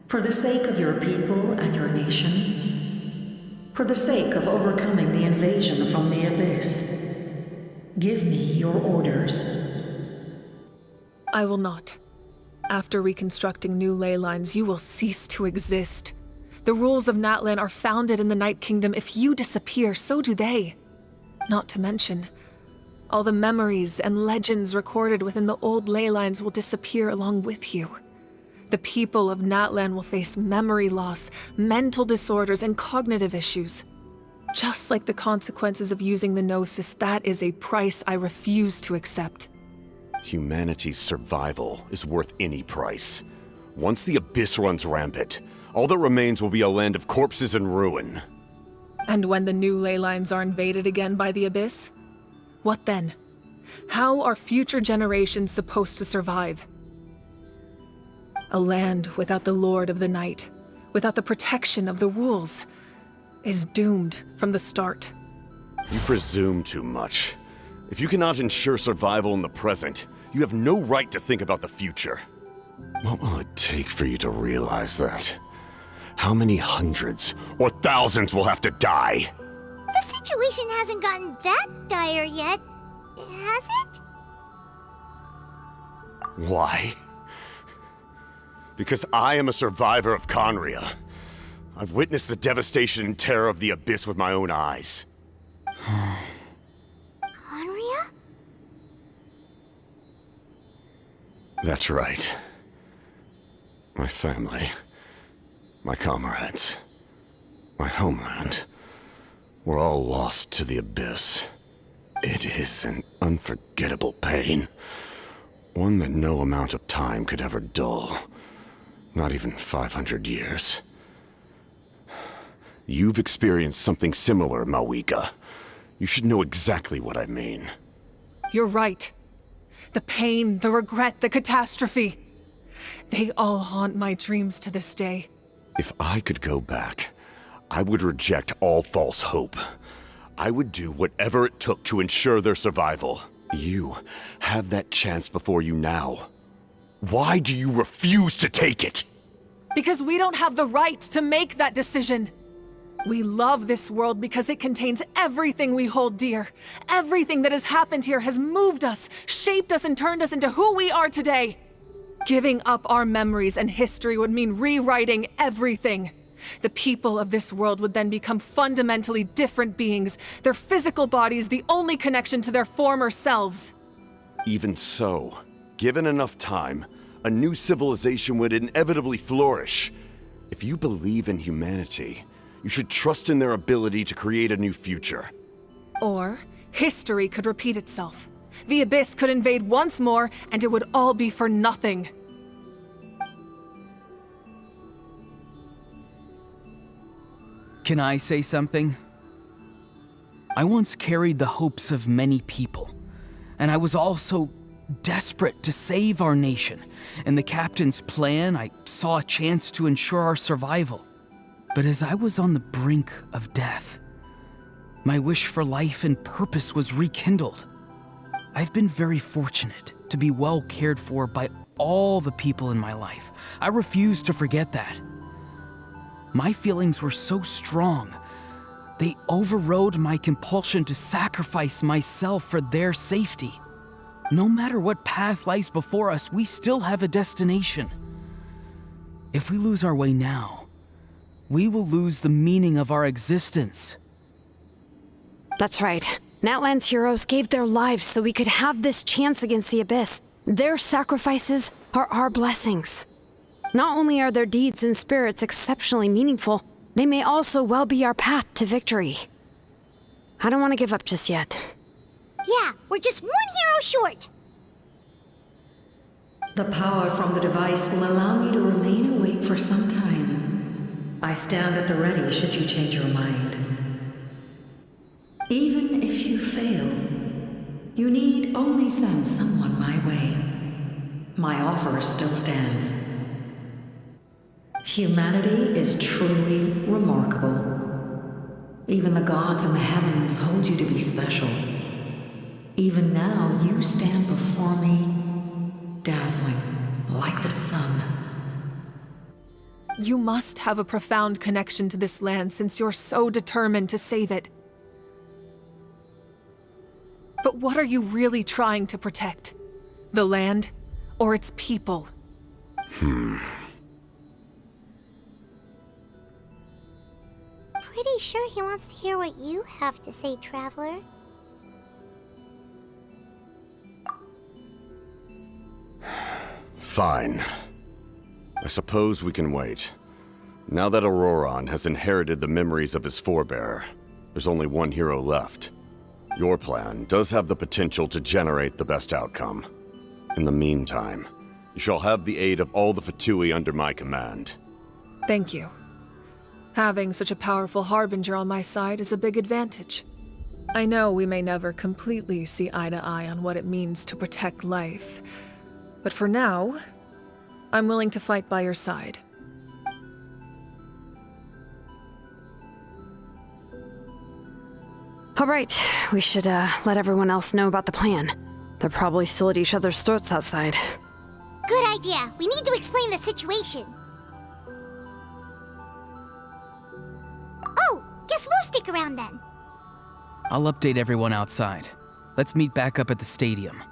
For the sake of your people and your nation, for the sake of overcoming the invasion from the Abyss, give me your orders. I will not. After reconstructing new ley lines, you will cease to exist. The rules of Natlan are founded in the Night Kingdom. If you disappear, so do they. Not to mention, all the memories and legends recorded within the old ley lines will disappear along with you. The people of Natlan will face memory loss, mental disorders, and cognitive issues. Just like the consequences of using the Gnosis, that is a price I refuse to accept. Humanity's survival is worth any price. Once the Abyss runs rampant, all that remains will be a land of corpses and ruin. And when the new ley lines are invaded again by the Abyss? What then? How are future generations supposed to survive? A land without the Lord of the Night, without the protection of the rules, is doomed from the start. You presume too much. If you cannot ensure survival in the present, you have no right to think about the future. What will it take for you to realize that? How many hundreds or thousands will have to die? The situation hasn't gotten that dire yet, has it? Why? Because I am a survivor of Conria. I've witnessed the devastation and terror of the Abyss with my own eyes. Conria? That's right. My family, my comrades, my homeland, were all lost to the Abyss. It is an unforgettable pain. One that no amount of time could ever dull. Not even 500 years. You've experienced something similar, Mawika. You should know exactly what I mean. You're right. The pain, the regret, the catastrophe. They all haunt my dreams to this day. If I could go back, I would reject all false hope. I would do whatever it took to ensure their survival. You have that chance before you now. Why do you refuse to take it? Because we don't have the right to make that decision. We love this world because it contains everything we hold dear. Everything that has happened here has moved us, shaped us, and turned us into who we are today. Giving up our memories and history would mean rewriting everything. The people of this world would then become fundamentally different beings, their physical bodies the only connection to their former selves. Even so, given enough time, a new civilization would inevitably flourish. If you believe in humanity, you should trust in their ability to create a new future. Or, history could repeat itself. The Abyss could invade once more, and it would all be for nothing. Can I say something? I once carried the hopes of many people, and I was also desperate to save our nation. In the captain's plan, I saw a chance to ensure our survival. But as I was on the brink of death, my wish for life and purpose was rekindled. I've been very fortunate to be well cared for by all the people in my life. I refuse to forget that. My feelings were so strong, they overrode my compulsion to sacrifice myself for their safety. No matter what path lies before us, we still have a destination. If we lose our way now, we will lose the meaning of our existence. That's right. Natlan's heroes gave their lives so we could have this chance against the Abyss. Their sacrifices are our blessings. Not only are their deeds and spirits exceptionally meaningful, they may also well be our path to victory. I don't want to give up just yet. Yeah, we're just one hero short. The power from the device will allow me to remain awake for some time. I stand at the ready should you change your mind. Even if you fail, you need only send someone my way. My offer still stands. Humanity is truly remarkable. Even the gods in the heavens hold you to be special. Even now, you stand before me, dazzling like the sun. You must have a profound connection to this land since you're so determined to save it. But what are you really trying to protect? The land or its people? Pretty sure he wants to hear what you have to say, Traveler. Fine. I suppose we can wait. Now that Auroron has inherited the memories of his forebearer, there's only one hero left. Your plan does have the potential to generate the best outcome. In the meantime, you shall have the aid of all the Fatui under my command. Thank you. Having such a powerful harbinger on my side is a big advantage. I know we may never completely see eye to eye on what it means to protect life, but for now, I'm willing to fight by your side. All right, we should let everyone else know about the plan. They're probably still at each other's throats outside. Good idea. We need to explain the situation. stick around then. I'll update everyone outside. Let's meet back up at the stadium.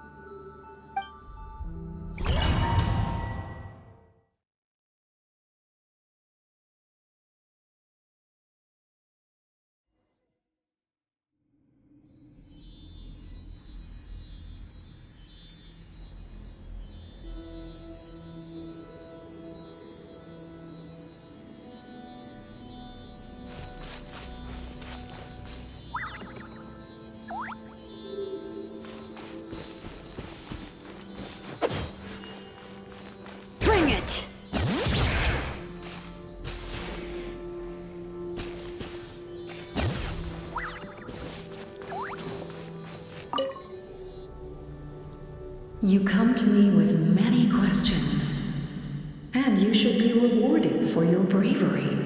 Bring it! You come to me with many questions, and you should be rewarded for your bravery.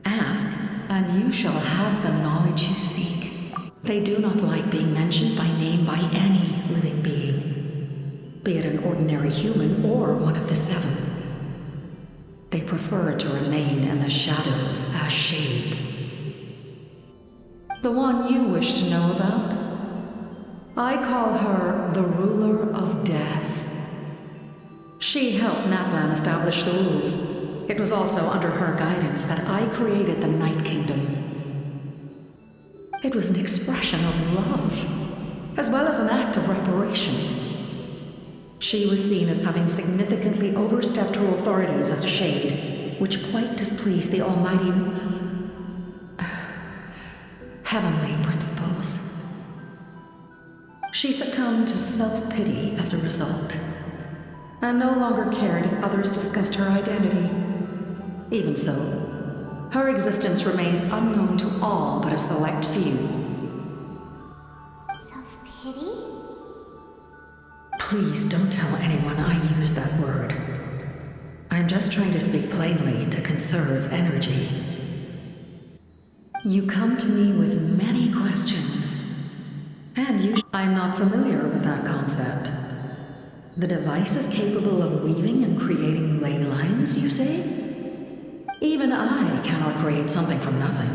Ask, and you shall have the knowledge you seek. They do not like being mentioned by name by any living being, be it an ordinary human or one of the seven. They prefer to remain in the shadows as shades. The one you wish to know about? I call her the Ruler of Death. She helped Natlan establish the rules. It was also under her guidance that I created the Night Kingdom. It was an expression of love, as well as an act of reparation. She was seen as having significantly overstepped her authorities as a shade, which quite displeased the almighty heavenly principles. She succumbed to self-pity as a result, and no longer cared if others discussed her identity. Even so, her existence remains unknown to all but a select few. Self-pity? Please don't tell anyone I used that word. I'm just trying to speak plainly to conserve energy. You come to me with many questions, and I'm not familiar with that concept. The device is capable of weaving and creating ley lines, you say? Even I cannot create something from nothing.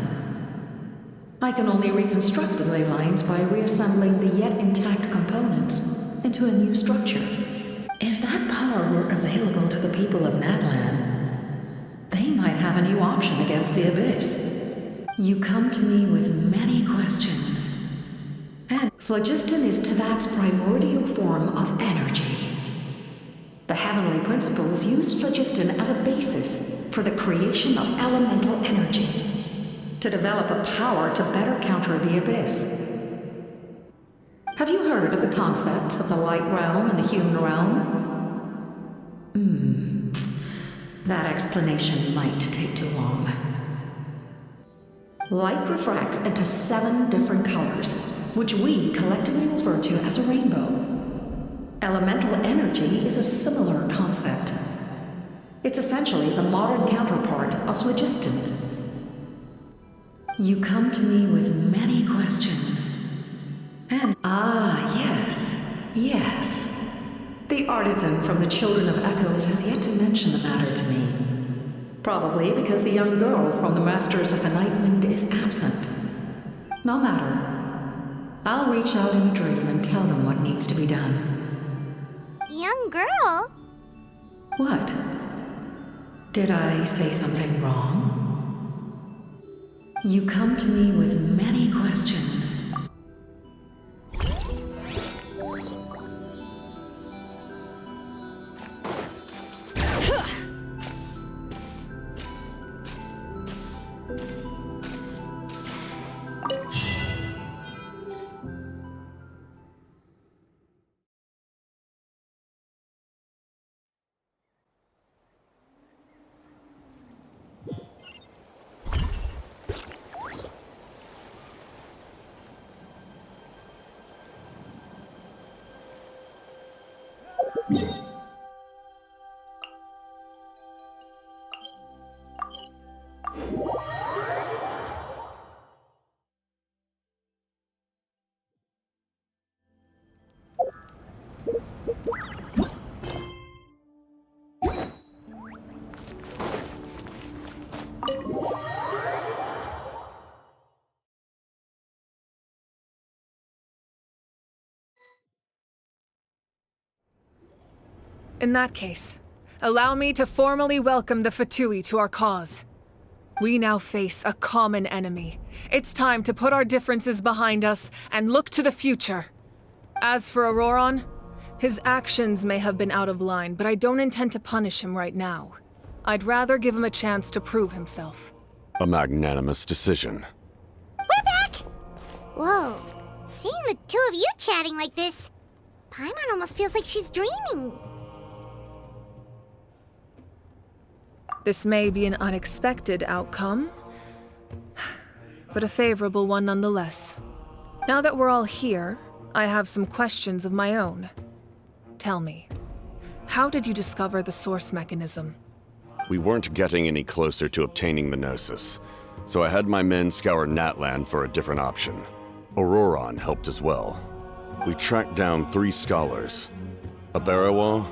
I can only reconstruct the ley lines by reassembling the yet intact components into a new structure. If that power were available to the people of Natlan, they might have a new option against the Abyss. You come to me with many questions, and phlogiston is Tevat's primordial form of energy. The heavenly principles used phlogiston as a basis for the creation of elemental energy, to develop a power to better counter the Abyss. Have you heard of the concepts of the light realm and the human realm? That explanation might take too long. Light refracts into 7 different colors, which we collectively refer to as a rainbow. Elemental energy is a similar concept. It's essentially the modern counterpart of phlogiston. You come to me with many questions. And yes. The artisan from the Children of Echoes has yet to mention the matter to me. Probably because the young girl from the Masters of the Nightwind is absent. No matter. I'll reach out in a dream and tell them what needs to be done. Young girl? What? Did I say something wrong? You come to me with many questions. In that case, allow me to formally welcome the Fatui to our cause. We now face a common enemy. It's time to put our differences behind us and look to the future. As for Auroron, his actions may have been out of line, but I don't intend to punish him right now. I'd rather give him a chance to prove himself. A magnanimous decision. We're back! Whoa, seeing the two of you chatting like this, Paimon almost feels like she's dreaming. This may be an unexpected outcome, but a favorable one nonetheless. Now that we're all here, I have some questions of my own. Tell me, how did you discover the source mechanism? We weren't getting any closer to obtaining the Gnosis, so I had my men scour Natlan for a different option. Auroron helped as well. We tracked down 3 scholars, Aberawa,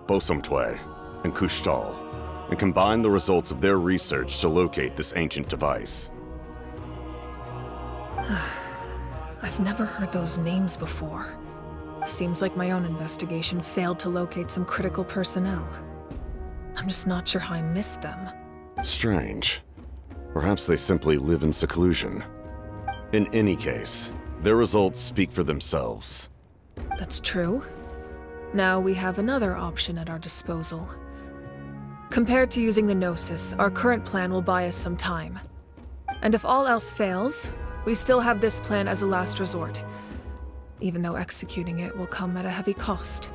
Bosomtwe, and Kushtal, and combined the results of their research to locate this ancient device. I've never heard those names before. Seems like my own investigation failed to locate some critical personnel. I'm just not sure how I missed them. Strange. Perhaps they simply live in seclusion. In any case, their results speak for themselves. That's true. Now we have another option at our disposal. Compared to using the Gnosis, our current plan will buy us some time. And if all else fails, we still have this plan as a last resort, even though executing it will come at a heavy cost.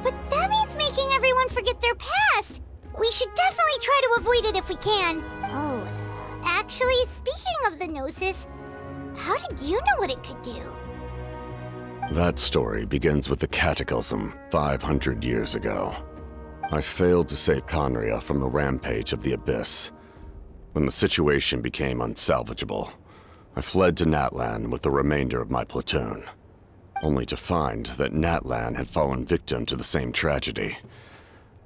But that means making everyone forget their past! We should definitely try to avoid it if we can. Oh, actually, speaking of the Gnosis, how did you know what it could do? That story begins with the Cataclysm 500 years ago. I failed to save Conria from the rampage of the Abyss. When the situation became unsalvageable, I fled to Natlan with the remainder of my platoon, only to find that Natlan had fallen victim to the same tragedy.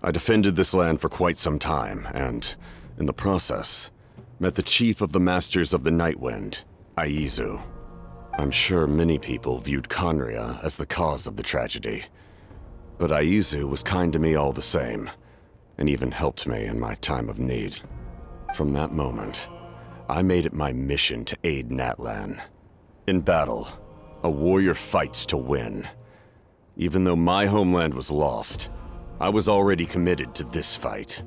I defended this land for quite some time, and, in the process, met the chief of the Masters of the Nightwind, Aizu. I'm sure many people viewed Conria as the cause of the tragedy, but Aizu was kind to me all the same, and even helped me in my time of need. From that moment, I made it my mission to aid Natlan. In battle, a warrior fights to win. Even though my homeland was lost, I was already committed to this fight.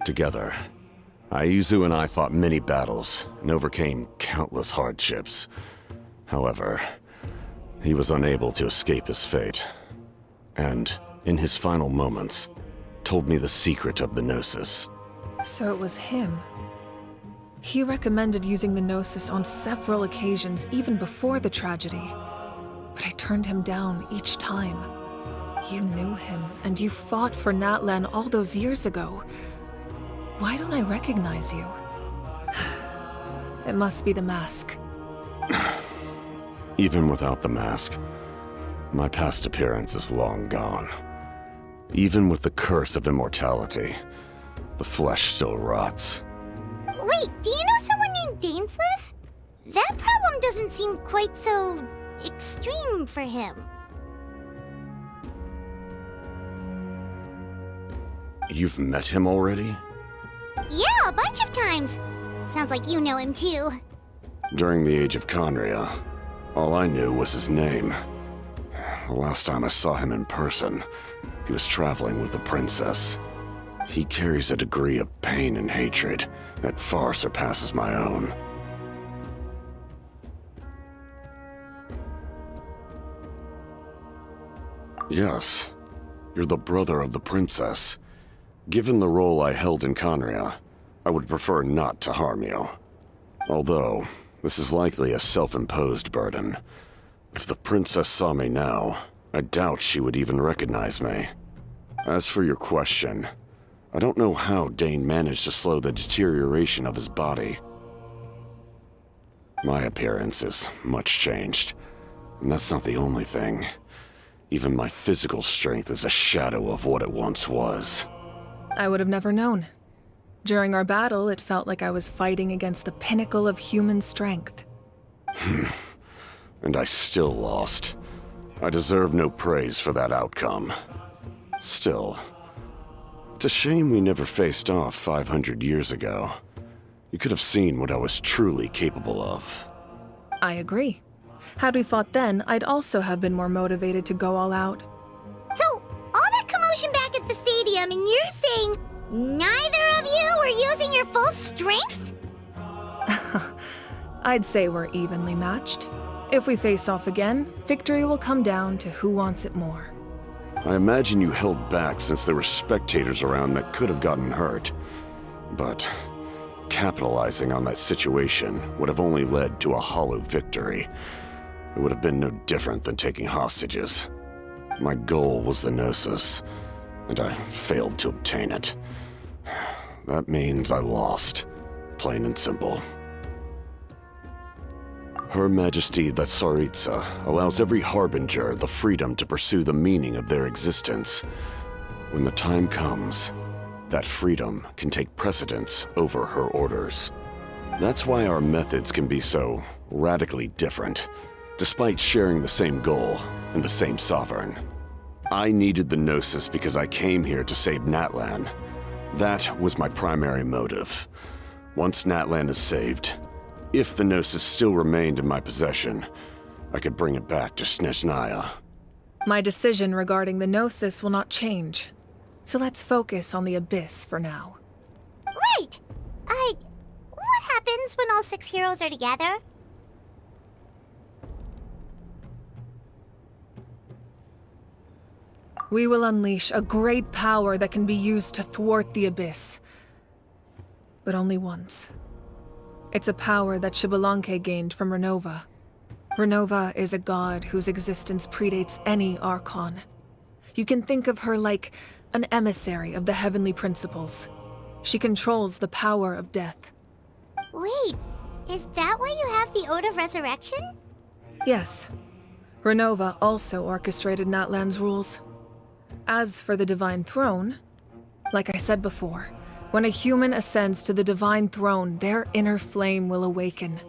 Together, Aizu and I fought many battles and overcame countless hardships. However, he was unable to escape his fate, and, in his final moments, told me the secret of the Gnosis. So it was him. He recommended using the Gnosis on several occasions, even before the tragedy. But I turned him down each time. You knew him, and you fought for Natlan all those years ago. Why don't I recognize you? It must be the mask. Even without the mask, my past appearance is long gone. Even with the curse of immortality, the flesh still rots. Wait, do you know someone named Dainsleif? That problem doesn't seem quite so extreme for him. You've met him already? Yeah, a bunch of times. Sounds like you know him too. During the age of Conria, all I knew was his name. The last time I saw him in person, he was traveling with the princess. He carries a degree of pain and hatred that far surpasses my own. Yes, you're the brother of the princess. Given the role I held in Conria, I would prefer not to harm you. Although, this is likely a self-imposed burden. If the princess saw me now, I doubt she would even recognize me. As for your question, I don't know how Dane managed to slow the deterioration of his body. My appearance is much changed, and that's not the only thing. Even my physical strength is a shadow of what it once was. I would have never known. During our battle, it felt like I was fighting against the pinnacle of human strength. And I still lost. I deserve no praise for that outcome. Still, it's a shame we never faced off 500 years ago. You could have seen what I was truly capable of. I agree. Had we fought then, I'd also have been more motivated to go all out. So, all that commotion back at the stadium, and you're saying neither of you were using your full strength? I'd say we're evenly matched. If we face off again, victory will come down to who wants it more. I imagine you held back since there were spectators around that could have gotten hurt. But capitalizing on that situation would have only led to a hollow victory. It would have been no different than taking hostages. My goal was the Gnosis, and I failed to obtain it. That means I lost, plain and simple. Her Majesty the Tsaritsa allows every Harbinger the freedom to pursue the meaning of their existence. When the time comes, that freedom can take precedence over her orders. That's why our methods can be so radically different, despite sharing the same goal and the same sovereign. I needed the Gnosis because I came here to save Natlan. That was my primary motive. Once Natlan is saved, if the Gnosis still remained in my possession, I could bring it back to Snezhnaya. My decision regarding the Gnosis will not change. So let's focus on the Abyss for now. Right! What happens when all 6 heroes are together? We will unleash a great power that can be used to thwart the Abyss. But only once. It's a power that Xbalanque gained from Renova. Renova is a god whose existence predates any Archon. You can think of her like an emissary of the heavenly principles. She controls the power of death. Wait, is that why you have the Ode of Resurrection? Yes. Renova also orchestrated Natlan's rules. As for the Divine Throne, like I said before, when a human ascends to the Divine Throne, their inner flame will awaken.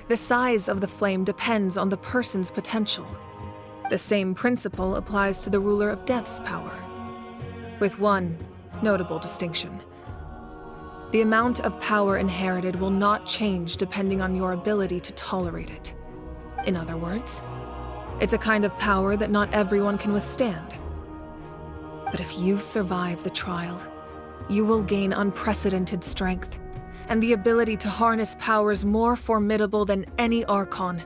The size of the flame depends on the person's potential. The same principle applies to the ruler of Death's power, with one notable distinction. The amount of power inherited will not change depending on your ability to tolerate it. In other words, it's a kind of power that not everyone can withstand. But if you survive the trial, you will gain unprecedented strength, and the ability to harness powers more formidable than any Archon.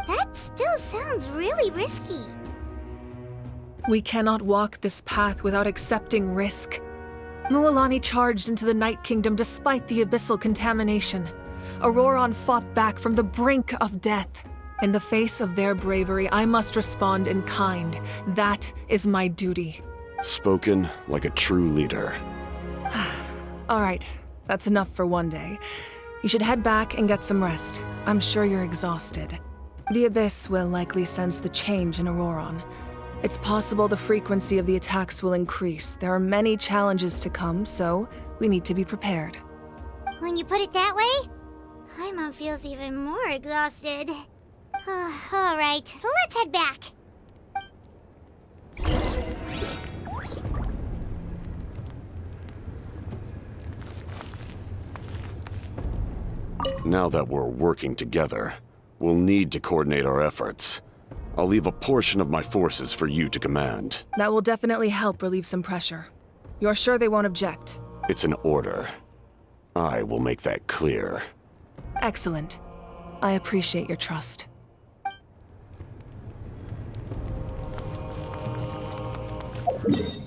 That still sounds really risky. We cannot walk this path without accepting risk. Mualani charged into the Night Kingdom despite the abyssal contamination. Auroron fought back from the brink of death. In the face of their bravery, I must respond in kind. That is my duty. Spoken like a true leader. All right, that's enough for one day. You should head back and get some rest. I'm sure you're exhausted. The Abyss will likely sense the change in Auroron. It's possible the frequency of the attacks will increase. There are many challenges to come, so we need to be prepared. When you put it that way, Paimon feels even more exhausted. All right, let's head back. Now that we're working together, we'll need to coordinate our efforts. I'll leave a portion of my forces for you to command. That will definitely help relieve some pressure. You're sure they won't object? It's an order. I will make that clear. Excellent. I appreciate your trust. You